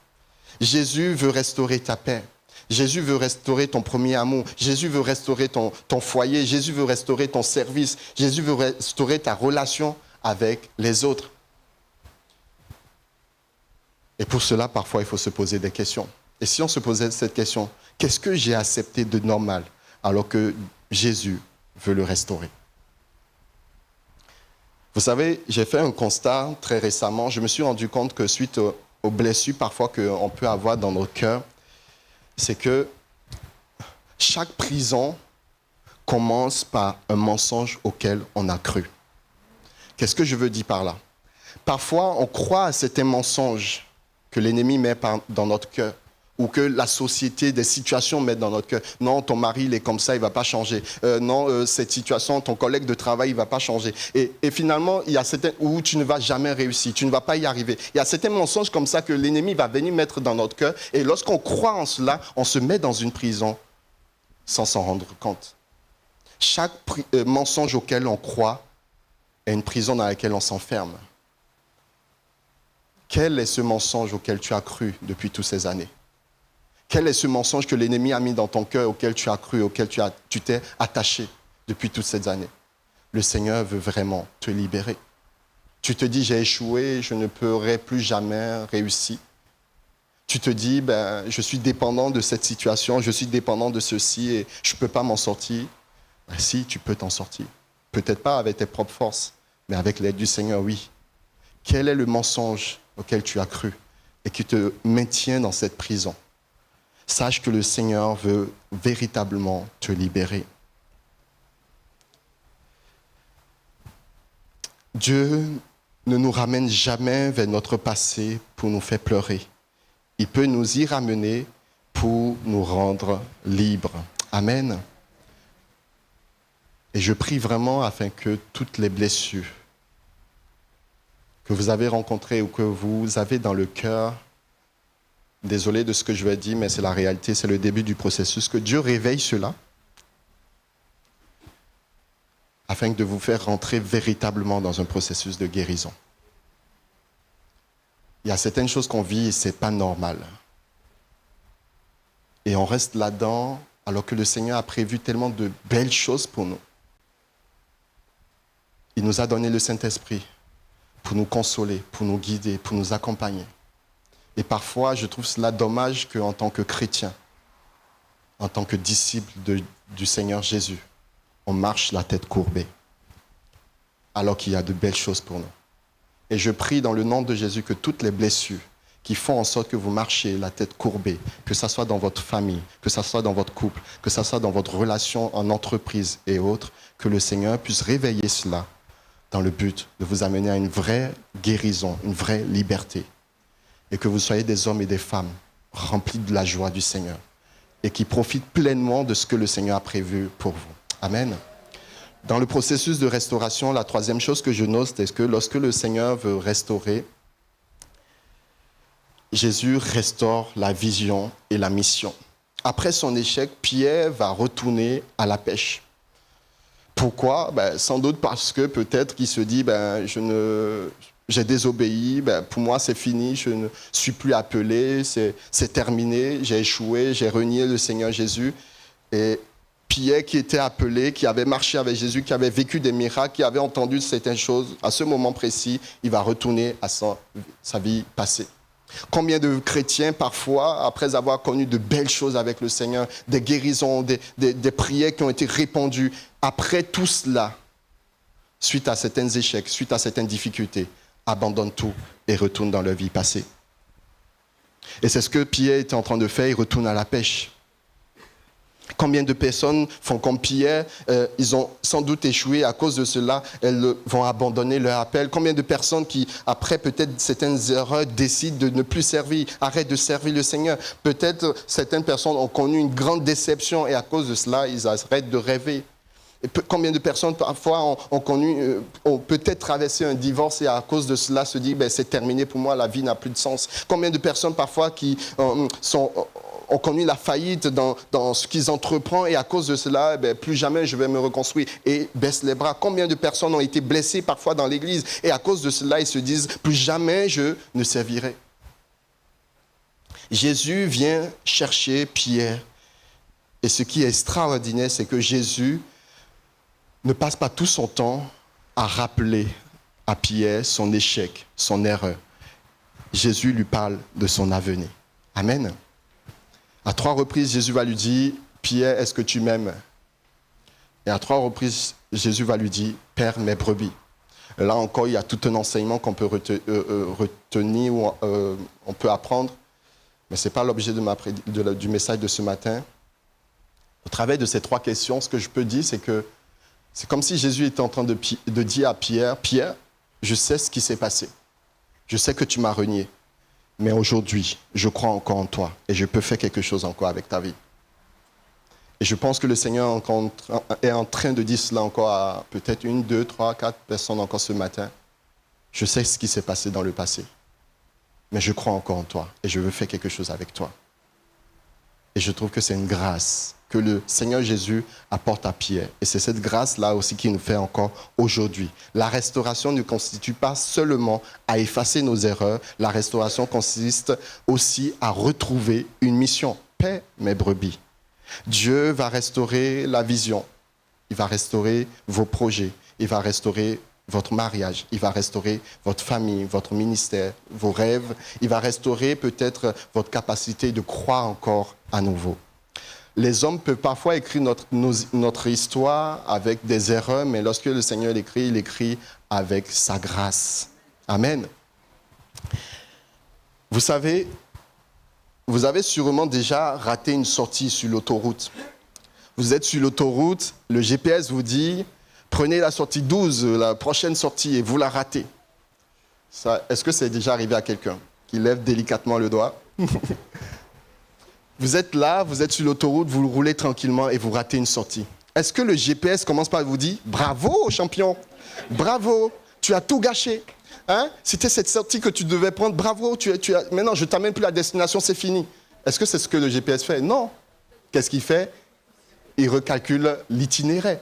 Jésus veut restaurer ta paix. Jésus veut restaurer ton premier amour. Jésus veut restaurer ton foyer. Jésus veut restaurer ton service. Jésus veut restaurer ta relation avec les autres. Et pour cela, parfois, il faut se poser des questions. Et si on se posait cette question, qu'est-ce que j'ai accepté de normal alors que Jésus veut le restaurer ? Vous savez, j'ai fait un constat très récemment. Je me suis rendu compte que suite aux blessures parfois qu'on peut avoir dans notre cœur, c'est que chaque prison commence par un mensonge auquel on a cru. Qu'est-ce que je veux dire par là ? Parfois, on croit à certains mensonges que l'ennemi met dans notre cœur ou que la société, des situations mettent dans notre cœur. Non, ton mari, il est comme ça, il ne va pas changer. Non, cette situation, ton collègue de travail, il ne va pas changer. Et finalement, il y a certains où tu ne vas jamais réussir, tu ne vas pas y arriver. Il y a certains mensonges comme ça que l'ennemi va venir mettre dans notre cœur. Et lorsqu'on croit en cela, on se met dans une prison sans s'en rendre compte. Chaque mensonge auquel on croit est une prison dans laquelle on s'enferme. Quel est ce mensonge auquel tu as cru depuis toutes ces années ? Quel est ce mensonge que l'ennemi a mis dans ton cœur, auquel tu as cru, auquel tu t'es attaché depuis toutes ces années ? Le Seigneur veut vraiment te libérer. Tu te dis, j'ai échoué, je ne pourrai plus jamais réussir. Tu te dis, je suis dépendant de cette situation, je suis dépendant de ceci et je ne peux pas m'en sortir. Si, tu peux t'en sortir. Peut-être pas avec tes propres forces, mais avec l'aide du Seigneur, oui. Quel est le mensonge auquel tu as cru et qui te maintient dans cette prison ? Sache que le Seigneur veut véritablement te libérer. Dieu ne nous ramène jamais vers notre passé pour nous faire pleurer. Il peut nous y ramener pour nous rendre libres. Amen. Et je prie vraiment afin que toutes les blessures que vous avez rencontrées ou que vous avez dans le cœur, désolé de ce que je vais dire, mais c'est la réalité, c'est le début du processus, que Dieu réveille cela afin de vous faire rentrer véritablement dans un processus de guérison. Il y a certaines choses qu'on vit et ce n'est pas normal. Et on reste là-dedans alors que le Seigneur a prévu tellement de belles choses pour nous. Il nous a donné le Saint-Esprit pour nous consoler, pour nous guider, pour nous accompagner. Et parfois, je trouve cela dommage qu'en tant que chrétien, en tant que disciple du Seigneur Jésus, on marche la tête courbée, alors qu'il y a de belles choses pour nous. Et je prie dans le nom de Jésus que toutes les blessures qui font en sorte que vous marchiez la tête courbée, que ce soit dans votre famille, que ce soit dans votre couple, que ce soit dans votre relation en entreprise et autres, que le Seigneur puisse réveiller cela dans le but de vous amener à une vraie guérison, une vraie liberté. Et que vous soyez des hommes et des femmes remplis de la joie du Seigneur et qui profitent pleinement de ce que le Seigneur a prévu pour vous. Amen. Dans le processus de restauration, la troisième chose que je note, c'est que lorsque le Seigneur veut restaurer, Jésus restaure la vision et la mission. Après son échec, Pierre va retourner à la pêche. Pourquoi ? Sans doute parce que peut-être qu'il se dit j'ai désobéi, pour moi c'est fini, je ne suis plus appelé, c'est terminé, j'ai échoué, j'ai renié le Seigneur Jésus. Et Pierre qui était appelé, qui avait marché avec Jésus, qui avait vécu des miracles, qui avait entendu certaines choses, à ce moment précis, il va retourner à sa vie passée. Combien de chrétiens, parfois, après avoir connu de belles choses avec le Seigneur, des guérisons, des prières qui ont été répondues, après tout cela, suite à certains échecs, suite à certaines difficultés, abandonnent tout et retournent dans leur vie passée. Et c'est ce que Pierre était en train de faire, il retourne à la pêche. Combien de personnes font comme Pierre, ils ont sans doute échoué, à cause de cela, elles vont abandonner leur appel. Combien de personnes qui, après peut-être certaines erreurs, décident de ne plus servir, arrêtent de servir le Seigneur. Peut-être certaines personnes ont connu une grande déception et à cause de cela, ils arrêtent de rêver. Et combien de personnes parfois ont peut-être traversé un divorce et à cause de cela se disent c'est terminé pour moi, la vie n'a plus de sens. Combien de personnes parfois qui ont connu la faillite dans ce qu'ils entreprennent et à cause de cela, plus jamais je vais me reconstruire et baissent les bras. Combien de personnes ont été blessées parfois dans l'église et à cause de cela, ils se disent plus jamais je ne servirai. Jésus vient chercher Pierre et ce qui est extraordinaire, c'est que Jésus ne passe pas tout son temps à rappeler à Pierre son échec, son erreur. Jésus lui parle de son avenir. Amen. À 3 reprises, Jésus va lui dire, Pierre, est-ce que tu m'aimes ? Et à 3 reprises, Jésus va lui dire, Père, mes brebis. Là encore, il y a tout un enseignement qu'on peut retenir ou on peut apprendre, mais ce n'est pas l'objet du message de ce matin. Au travers de ces 3 questions, ce que je peux dire, c'est que c'est comme si Jésus était en train de dire à Pierre, Pierre, je sais ce qui s'est passé. Je sais que tu m'as renié. Mais aujourd'hui, je crois encore en toi et je peux faire quelque chose encore avec ta vie. Et je pense que le Seigneur est en train de dire cela encore à peut-être 1, 2, 3, 4 personnes encore ce matin. Je sais ce qui s'est passé dans le passé. Mais je crois encore en toi et je veux faire quelque chose avec toi. Et je trouve que c'est une grâce que le Seigneur Jésus apporte à Pierre. Et c'est cette grâce-là aussi qu'il nous fait encore aujourd'hui. La restauration ne constitue pas seulement à effacer nos erreurs. La restauration consiste aussi à retrouver une mission. Paix, mes brebis. Dieu va restaurer la vision. Il va restaurer vos projets. Il va restaurer votre mariage. Il va restaurer votre famille, votre ministère, vos rêves. Il va restaurer peut-être votre capacité de croire encore à nouveau. Les hommes peuvent parfois écrire notre histoire avec des erreurs, mais lorsque le Seigneur l'écrit, il écrit avec sa grâce. Amen. Vous savez, vous avez sûrement déjà raté une sortie sur l'autoroute. Vous êtes sur l'autoroute, le GPS vous dit « Prenez la sortie 12, la prochaine sortie » et vous la ratez. Est-ce que c'est déjà arrivé à quelqu'un qui lève délicatement le doigt ? Vous êtes là, vous êtes sur l'autoroute, vous roulez tranquillement et vous ratez une sortie. Est-ce que le GPS commence par vous dire « Bravo, champion, bravo, tu as tout gâché. Hein? C'était cette sortie que tu devais prendre, bravo, maintenant je ne t'amène plus à la destination, c'est fini. » Est-ce que c'est ce que le GPS fait ? Non. Qu'est-ce qu'il fait ? Il recalcule l'itinéraire.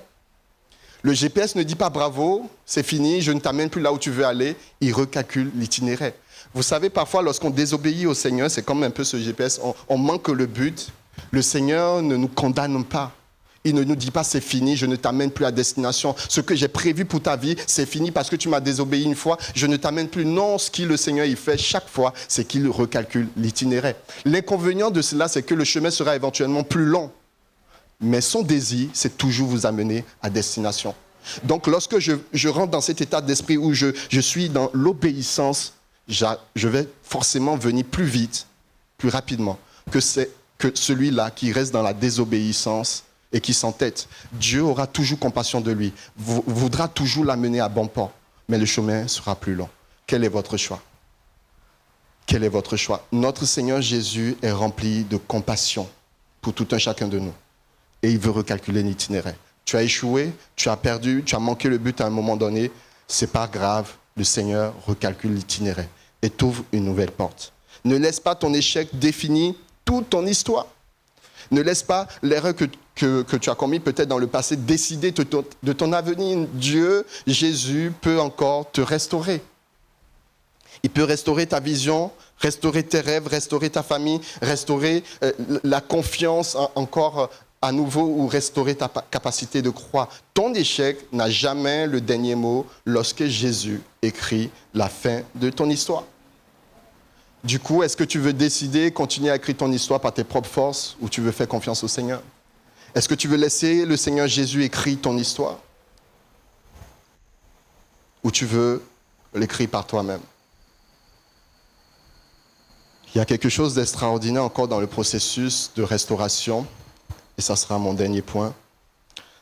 Le GPS ne dit pas « Bravo, c'est fini, je ne t'amène plus là où tu veux aller. » Il recalcule l'itinéraire. Vous savez, parfois, lorsqu'on désobéit au Seigneur, c'est comme un peu ce GPS, on manque le but. Le Seigneur ne nous condamne pas. Il ne nous dit pas, c'est fini, je ne t'amène plus à destination. Ce que j'ai prévu pour ta vie, c'est fini parce que tu m'as désobéi une fois, je ne t'amène plus. Non, ce que le Seigneur il fait chaque fois, c'est qu'il recalcule l'itinéraire. L'inconvénient de cela, c'est que le chemin sera éventuellement plus long. Mais son désir, c'est toujours vous amener à destination. Donc, lorsque je rentre dans cet état d'esprit où je suis dans l'obéissance, je vais forcément venir plus vite, plus rapidement que celui-là qui reste dans la désobéissance et qui s'entête. Dieu aura toujours compassion de lui, voudra toujours l'amener à bon port, mais le chemin sera plus long. Quel est votre choix ? Quel est votre choix ? Notre Seigneur Jésus est rempli de compassion pour tout un chacun de nous. Et il veut recalculer l'itinéraire. Tu as échoué, tu as perdu, tu as manqué le but à un moment donné. Ce n'est pas grave, le Seigneur recalcule l'itinéraire et t'ouvre une nouvelle porte. Ne laisse pas ton échec définir toute ton histoire. Ne laisse pas l'erreur que tu as commise peut-être dans le passé décider de ton avenir. Dieu, Jésus, peut encore te restaurer. Il peut restaurer ta vision, restaurer tes rêves, restaurer ta famille, restaurer la confiance encore à nouveau ou restaurer ta capacité de croire. Ton échec n'a jamais le dernier mot lorsque Jésus écrit la fin de ton histoire. Du coup, est-ce que tu veux décider, continuer à écrire ton histoire par tes propres forces ou tu veux faire confiance au Seigneur? Est-ce que tu veux laisser le Seigneur Jésus écrire ton histoire? Ou tu veux l'écrire par toi-même? Il y a quelque chose d'extraordinaire encore dans le processus de restauration, et ça sera mon dernier point,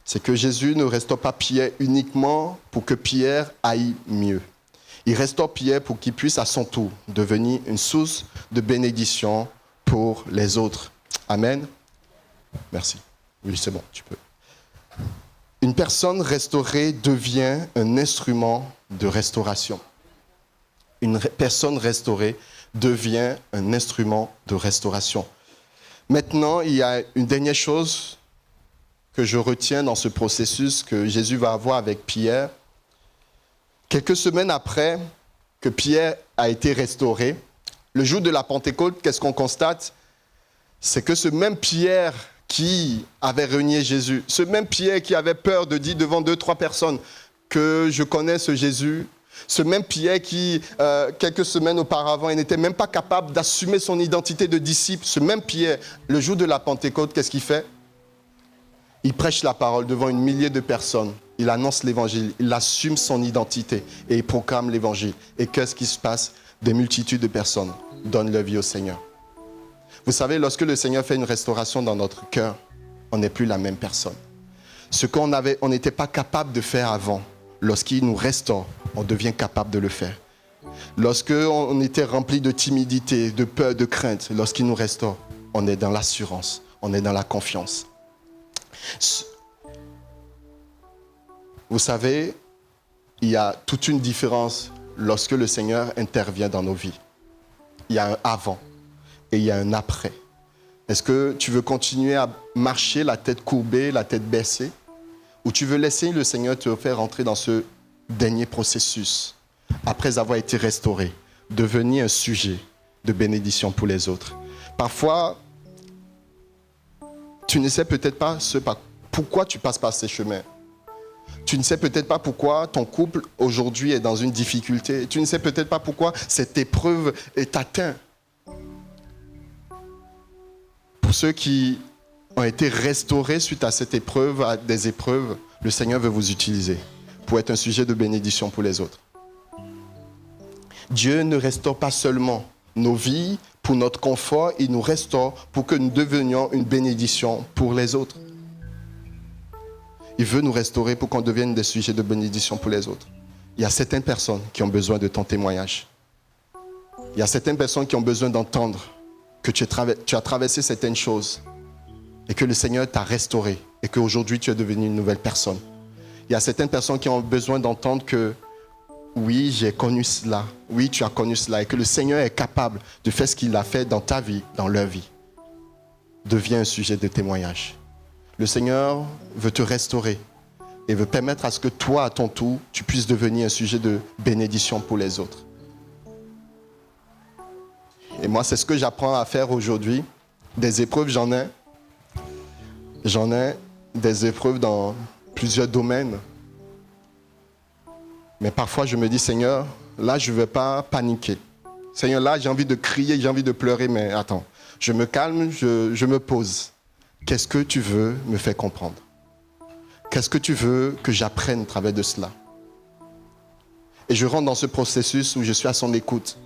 c'est que Jésus ne restaure pas Pierre uniquement pour que Pierre aille mieux. Il restaure Pierre pour qu'il puisse à son tour devenir une source de bénédiction pour les autres. Amen. Merci. Oui, c'est bon, tu peux. Une personne restaurée devient un instrument de restauration. Une personne restaurée devient un instrument de restauration. Maintenant, il y a une dernière chose que je retiens dans ce processus que Jésus va avoir avec Pierre. Quelques semaines après que Pierre a été restauré, le jour de la Pentecôte, qu'est-ce qu'on constate? C'est que ce même Pierre qui avait renié Jésus, ce même Pierre qui avait peur de dire devant 2-3 personnes que je connais ce Jésus, ce même Pierre qui, quelques semaines auparavant, il n'était même pas capable d'assumer son identité de disciple. Ce même Pierre, le jour de la Pentecôte, qu'est-ce qu'il fait? Il prêche la parole devant une millier de personnes. Il annonce l'évangile, il assume son identité et il proclame l'évangile. Et qu'est-ce qui se passe? Des multitudes de personnes donnent leur vie au Seigneur. Vous savez, lorsque le Seigneur fait une restauration dans notre cœur, on n'est plus la même personne. Ce qu'on n'était pas capable de faire avant, lorsqu'il nous restaure, on devient capable de le faire. Lorsqu'on était rempli de timidité, de peur, de crainte, lorsqu'il nous restaure, on est dans l'assurance, on est dans la confiance. Vous savez, il y a toute une différence lorsque le Seigneur intervient dans nos vies. Il y a un avant et il y a un après. Est-ce que tu veux continuer à marcher la tête courbée, la tête baissée? Ou tu veux laisser le Seigneur te faire entrer dans ce dernier processus, après avoir été restauré, devenir un sujet de bénédiction pour les autres? Parfois, tu ne sais peut-être pas pourquoi tu passes par ces chemins. Tu ne sais peut-être pas pourquoi ton couple aujourd'hui est dans une difficulté. Tu ne sais peut-être pas pourquoi cette épreuve est atteinte. Pour ceux qui ont été restaurés suite à cette épreuve, à des épreuves, le Seigneur veut vous utiliser pour être un sujet de bénédiction pour les autres. Dieu ne restaure pas seulement nos vies pour notre confort, il nous restaure pour que nous devenions une bénédiction pour les autres. Il veut nous restaurer pour qu'on devienne des sujets de bénédiction pour les autres. Il y a certaines personnes qui ont besoin de ton témoignage. Il y a certaines personnes qui ont besoin d'entendre que tu as traversé certaines choses et que le Seigneur t'a restauré et qu'aujourd'hui tu es devenu une nouvelle personne. Il y a certaines personnes qui ont besoin d'entendre que oui, j'ai connu cela, oui, tu as connu cela et que le Seigneur est capable de faire ce qu'il a fait dans ta vie, dans leur vie. Deviens un sujet de témoignage. Le Seigneur veut te restaurer et veut permettre à ce que toi, à ton tour, tu puisses devenir un sujet de bénédiction pour les autres. Et moi, c'est ce que j'apprends à faire aujourd'hui. Des épreuves, j'en ai. J'en ai des épreuves dans plusieurs domaines. Mais parfois, je me dis, Seigneur, là, je ne vais pas paniquer. Seigneur, là, j'ai envie de crier, j'ai envie de pleurer, mais attends, je me calme, je me pose. Qu'est-ce que tu veux me faire comprendre? Qu'est-ce que tu veux que j'apprenne à travers de cela? Et je rentre dans ce processus où je suis à son écoute.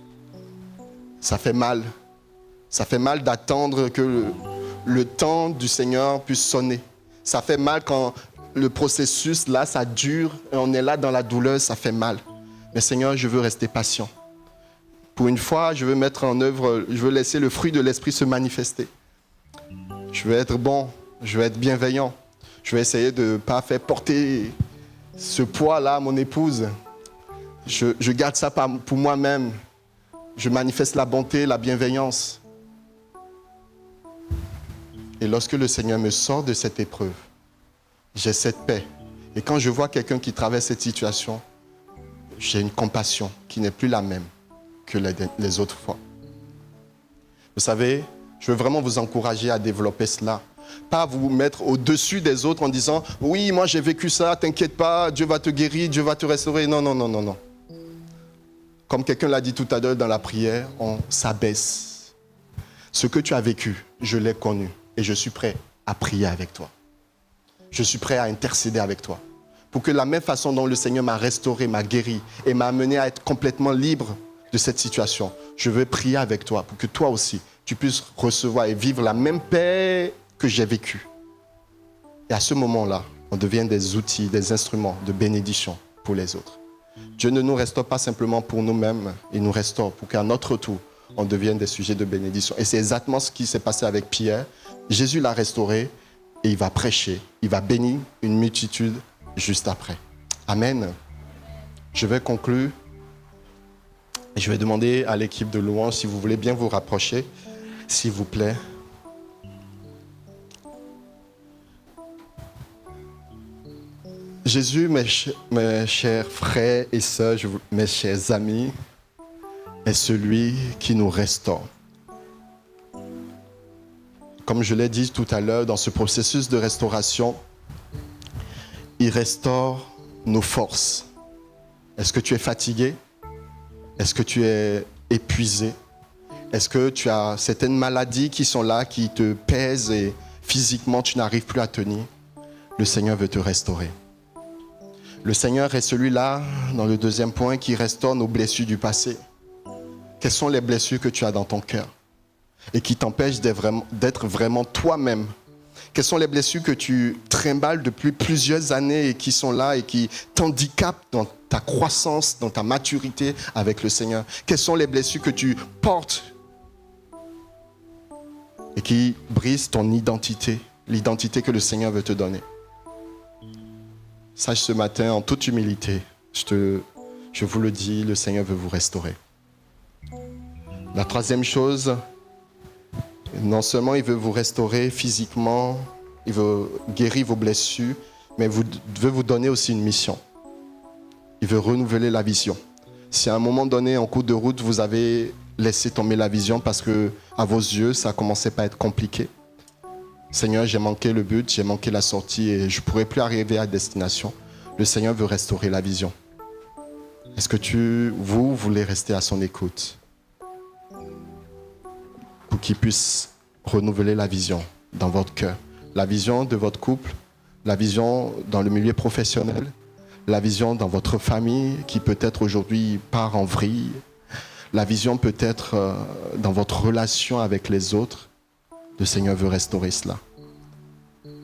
Ça fait mal. Ça fait mal d'attendre que le temps du Seigneur puisse sonner. Ça fait mal quand le processus, là, ça dure, et on est là dans la douleur, ça fait mal. Mais Seigneur, je veux rester patient. Pour une fois, je veux mettre en œuvre, je veux laisser le fruit de l'Esprit se manifester. Je veux être bon, je veux être bienveillant. Je vais essayer de ne pas faire porter ce poids-là à mon épouse. Je garde ça pour moi-même. je manifeste la bonté, la bienveillance. Et lorsque le Seigneur me sort de cette épreuve, j'ai cette paix. Et quand je vois quelqu'un qui traverse cette situation, j'ai une compassion qui n'est plus la même que les autres fois. Vous savez, je veux vraiment vous encourager à développer cela. Pas vous mettre au-dessus des autres en disant « Oui, moi j'ai vécu ça, t'inquiète pas, Dieu va te guérir, Dieu va te restaurer. » Non, non, non, non, non. Comme quelqu'un l'a dit tout à l'heure dans la prière, on s'abaisse. Ce que tu as vécu, je l'ai connu et je suis prêt à prier avec toi. Je suis prêt à intercéder avec toi. Pour que la même façon dont le Seigneur m'a restauré, m'a guéri et m'a amené à être complètement libre de cette situation, je veux prier avec toi pour que toi aussi, tu puisses recevoir et vivre la même paix que j'ai vécue. Et à ce moment-là, on devient des outils, des instruments de bénédiction pour les autres. Dieu ne nous restaure pas simplement pour nous-mêmes, il nous restaure pour qu'à notre tour, on devienne des sujets de bénédiction. Et c'est exactement ce qui s'est passé avec Pierre. Jésus l'a restauré et il va prêcher, il va bénir une multitude juste après. Amen. Je vais conclure. Je vais demander à l'équipe de louange si vous voulez bien vous rapprocher, s'il vous plaît. Jésus, mes chers frères et sœurs, mes chers amis, est celui qui nous restaure. Comme je l'ai dit tout à l'heure, dans ce processus de restauration, il restaure nos forces. Est-ce que tu es fatigué? Est-ce que tu es épuisé? Est-ce que tu as certaines maladies qui sont là, qui te pèsent et physiquement tu n'arrives plus à tenir? Le Seigneur veut te restaurer. Le Seigneur est celui-là, dans le deuxième point, qui restaure nos blessures du passé. Quelles sont les blessures que tu as dans ton cœur et qui t'empêchent d'être vraiment toi-même? Quelles sont les blessures que tu trimbales depuis plusieurs années et qui sont là et qui t'handicapent dans ta croissance, dans ta maturité avec le Seigneur? Quelles sont les blessures que tu portes et qui brisent ton identité, l'identité que le Seigneur veut te donner? Sache ce matin, en toute humilité, je vous le dis, le Seigneur veut vous restaurer. La troisième chose, non seulement il veut vous restaurer physiquement, il veut guérir vos blessures, mais il veut vous donner aussi une mission. Il veut renouveler la vision. Si à un moment donné, en cours de route, vous avez laissé tomber la vision parce que à vos yeux, ça commençait pas à être compliqué. Seigneur, j'ai manqué le but, j'ai manqué la sortie et je ne pourrai plus arriver à destination. Le Seigneur veut restaurer la vision. Est-ce que vous voulez rester à son écoute pour qu'il puisse renouveler la vision dans votre cœur, la vision de votre couple, la vision dans le milieu professionnel, la vision dans votre famille qui peut-être aujourd'hui part en vrille, la vision peut-être dans votre relation avec les autres. Le Seigneur veut restaurer cela.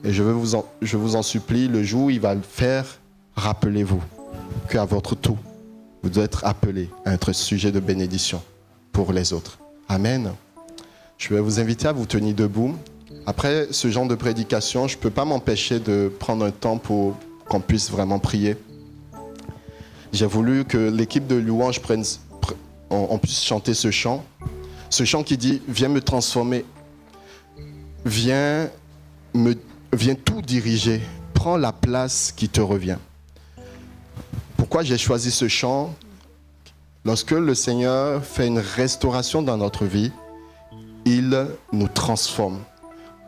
Et je vous en supplie, le jour où il va le faire, rappelez-vous qu'à votre tour, vous devez être appelé à être sujet de bénédiction pour les autres. Amen. Je vais vous inviter à vous tenir debout. Après ce genre de prédication, je ne peux pas m'empêcher de prendre un temps pour qu'on puisse vraiment prier. J'ai voulu que l'équipe de louange on puisse chanter ce chant qui dit « Viens me transformer ». Viens tout diriger. Prends la place qui te revient. Pourquoi j'ai choisi ce chant? Lorsque le Seigneur fait une restauration dans notre vie, il nous transforme.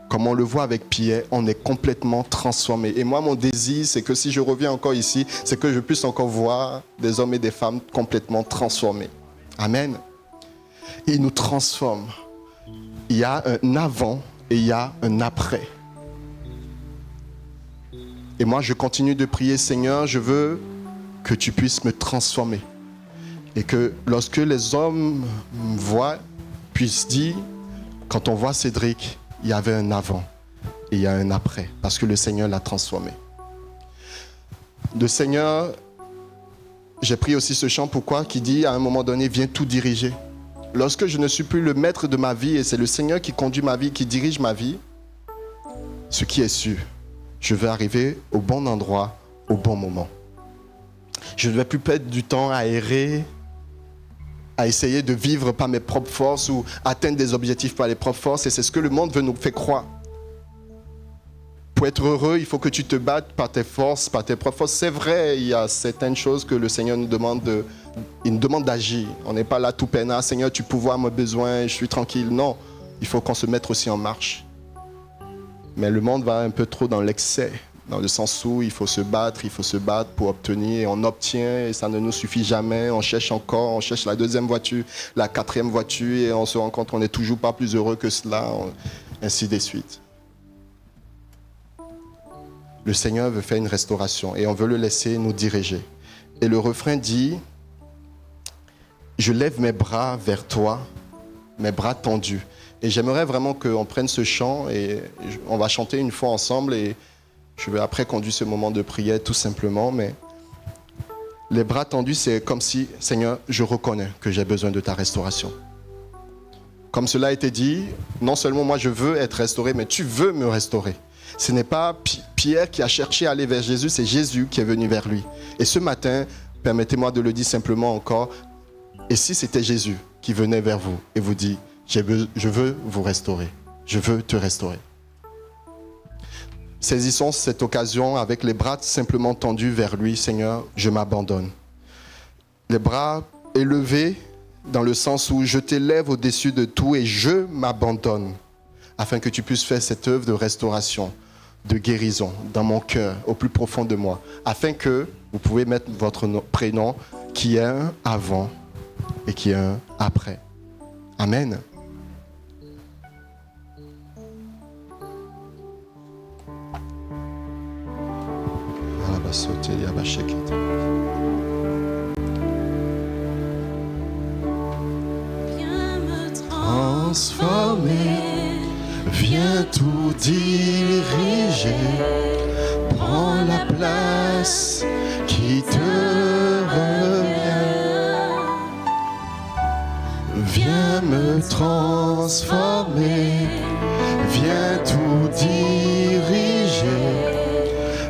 Comme on le voit avec Pierre, on est complètement transformé. Et moi, mon désir, c'est que si je reviens encore ici, c'est que je puisse encore voir des hommes et des femmes complètement transformés. Amen. Il nous transforme. Il y a un avant et il y a un après. Et moi, je continue de prier, Seigneur, je veux que tu puisses me transformer. Et que lorsque les hommes me voient, puissent dire, quand on voit Cédric, il y avait un avant et il y a un après, parce que le Seigneur l'a transformé. Le Seigneur, j'ai pris aussi ce chant, pourquoi? Qui dit à un moment donné, viens tout diriger. Lorsque je ne suis plus le maître de ma vie et c'est le Seigneur qui conduit ma vie, qui dirige ma vie, ce qui est sûr, je vais arriver au bon endroit, au bon moment. Je ne vais plus perdre du temps à errer à essayer de vivre par mes propres forces ou atteindre des objectifs par les propres forces. Et c'est ce que le monde veut nous faire croire. Pour être heureux, il faut que tu te battes par tes forces, par tes propres forces. C'est vrai, il y a certaines choses que le Seigneur nous demande il nous demande d'agir. On n'est pas là tout peinard. Seigneur, tu pourvois mes besoins, je suis tranquille. Non, il faut qu'on se mette aussi en marche. Mais le monde va un peu trop dans l'excès, dans le sens où il faut se battre pour obtenir. Et on obtient et ça ne nous suffit jamais. On cherche encore, on cherche la deuxième voiture, la quatrième voiture et on se rend compte qu'on n'est toujours pas plus heureux que cela, ainsi de suite. Le Seigneur veut faire une restauration et on veut le laisser nous diriger. Et le refrain dit, je lève mes bras vers toi, mes bras tendus. Et j'aimerais vraiment qu'on prenne ce chant et on va chanter une fois ensemble et je vais après conduire ce moment de prière tout simplement. Mais les bras tendus, c'est comme si, Seigneur, je reconnais que j'ai besoin de ta restauration. Comme cela a été dit, non seulement moi je veux être restauré, mais tu veux me restaurer. Ce n'est pas Pierre qui a cherché à aller vers Jésus, c'est Jésus qui est venu vers lui. Et ce matin, permettez-moi de le dire simplement encore, et si c'était Jésus qui venait vers vous et vous dit, je veux vous restaurer, je veux te restaurer. Saisissons cette occasion avec les bras simplement tendus vers lui, Seigneur, je m'abandonne. Les bras élevés dans le sens où je t'élève au-dessus de tout et je m'abandonne afin que tu puisses faire cette œuvre de restauration, de guérison dans mon cœur, au plus profond de moi, afin que vous pouvez mettre votre prénom qui est un avant et qui est un après. Amen. Viens me transformer, viens tout diriger, prends la place qui te revient. Viens me transformer, viens tout diriger,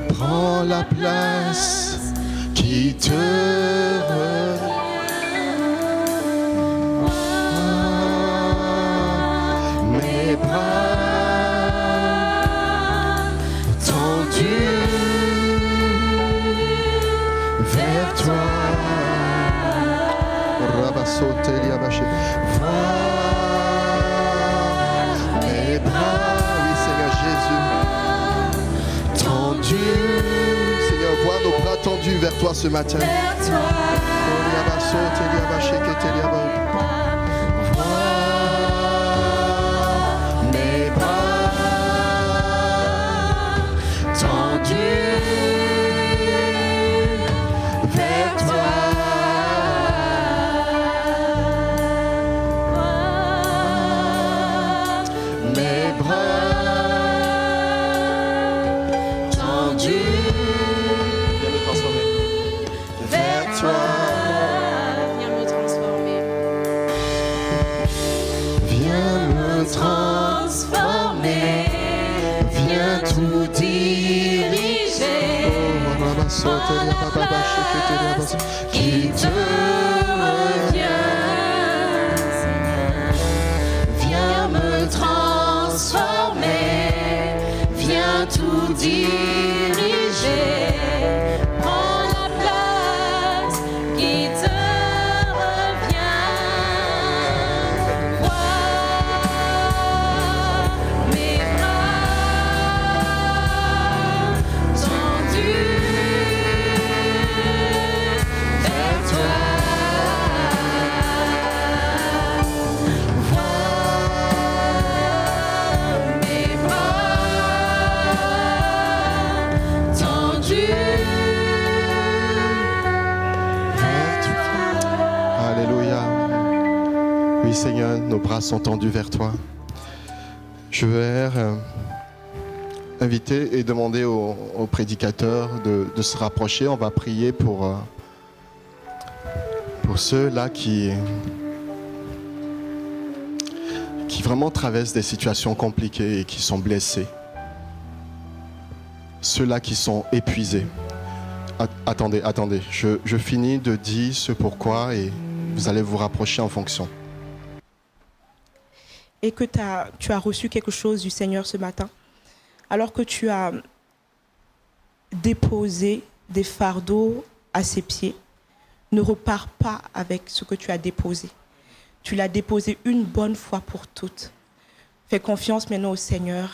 prends la place qui te revient. Mes bras tendus vers toi. Mes bras, oui Seigneur Jésus, tendus. Seigneur, vois nos bras tendus vers toi ce matin. Mes bras tendus vers toi. Mes bras tendus vers toi. Viens me transformer. Viens me transformer, viens tout diriger, prends la place qui te revient. Viens me transformer, viens tout diriger, prends la place qui te mes bras tendus vers toi. Mes bras tendus vers toi. Alléluia. Oui Seigneur, nos bras sont tendus vers toi. Je vais inviter et demander aux prédicateurs de se rapprocher. On va prier pour ceux-là qui vraiment traversent des situations compliquées et qui sont blessés. Ceux-là qui sont épuisés. Attendez, je finis de dire ce pourquoi et Vous allez vous rapprocher en fonction. Et que tu as reçu quelque chose du Seigneur ce matin, alors que tu as déposé des fardeaux à ses pieds, ne repars pas avec ce que tu as déposé. Tu l'as déposé une bonne fois pour toutes. Fais confiance maintenant au Seigneur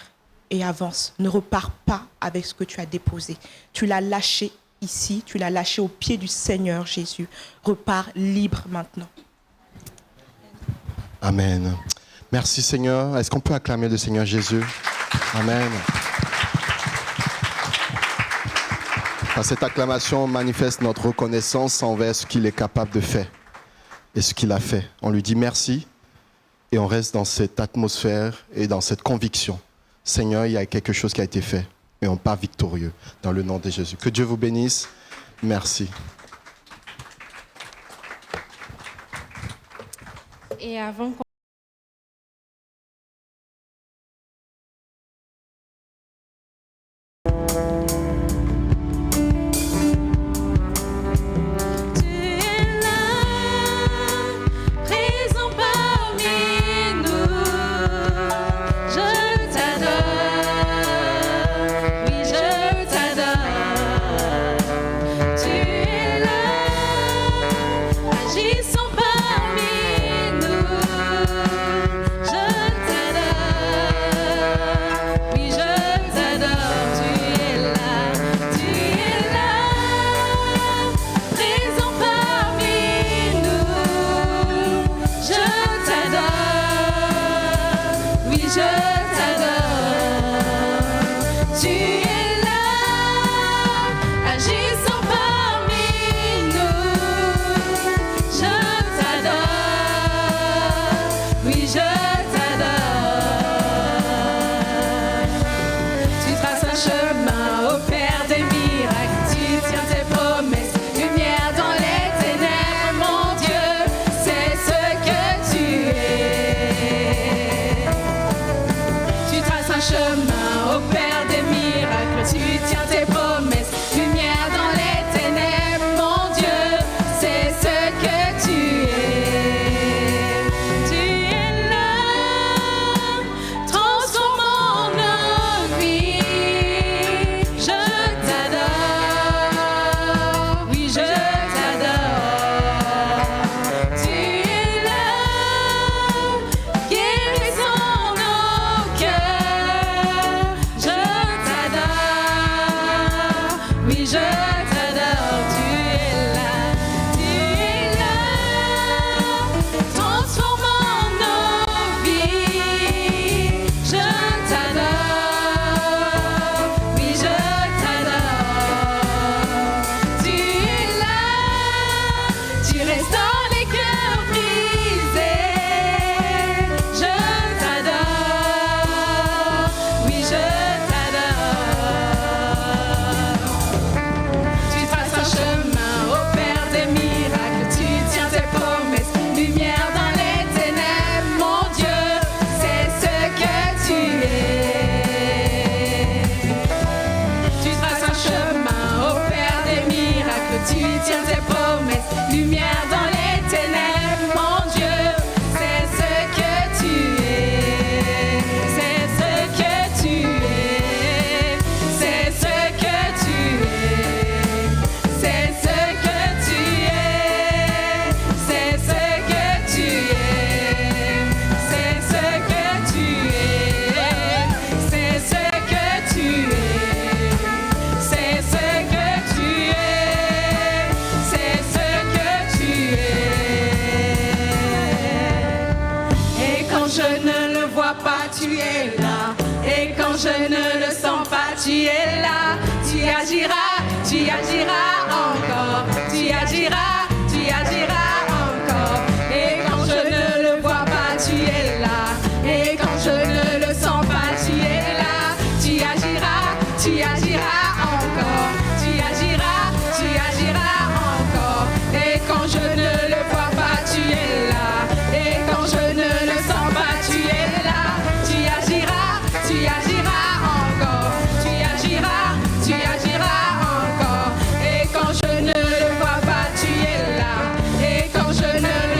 et avance. Ne repars pas avec ce que tu as déposé. Tu l'as lâché ici, tu l'as lâché aux pieds du Seigneur Jésus. Repars libre maintenant. Amen. Merci Seigneur. Est-ce qu'on peut acclamer le Seigneur Jésus? Amen. Par cette acclamation, on manifeste notre reconnaissance envers ce qu'il est capable de faire et ce qu'il a fait. On lui dit merci et on reste dans cette atmosphère et dans cette conviction. Seigneur, il y a quelque chose qui a été fait et on part victorieux dans le nom de Jésus. Que Dieu vous bénisse. Merci. Et avant qu'on tu es là, tu agiras encore, tu agiras encore. Et quand je ne le vois pas, tu es là. Et quand je ne le sens pas, tu es là, tu agiras encore, tu agiras encore. Et quand je ne le vois pas, tu es là. Et quand je ne le sens pas, tu es là, tu agiras encore, tu agiras encore. Et quand je ne le vois pas, tu es là. Et quand je ne le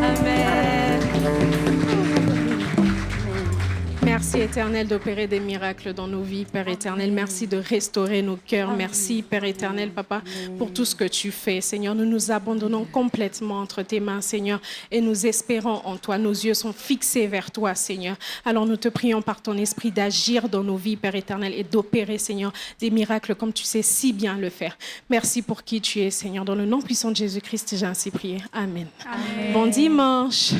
Amen. Merci éternel d'opérer des miracles dans nos vies, Père éternel. Merci de restaurer nos cœurs. Merci, Père éternel, Papa, pour tout ce que tu fais. Seigneur, nous nous abandonnons complètement entre tes mains, Seigneur, et nous espérons en toi. Nos yeux sont fixés vers toi, Seigneur. Alors nous te prions par ton esprit d'agir dans nos vies, Père éternel, et d'opérer, Seigneur, des miracles comme tu sais si bien le faire. Merci pour qui tu es, Seigneur. Dans le nom puissant de Jésus-Christ, j'ai ainsi prié. Amen. Amen. Bon dimanche.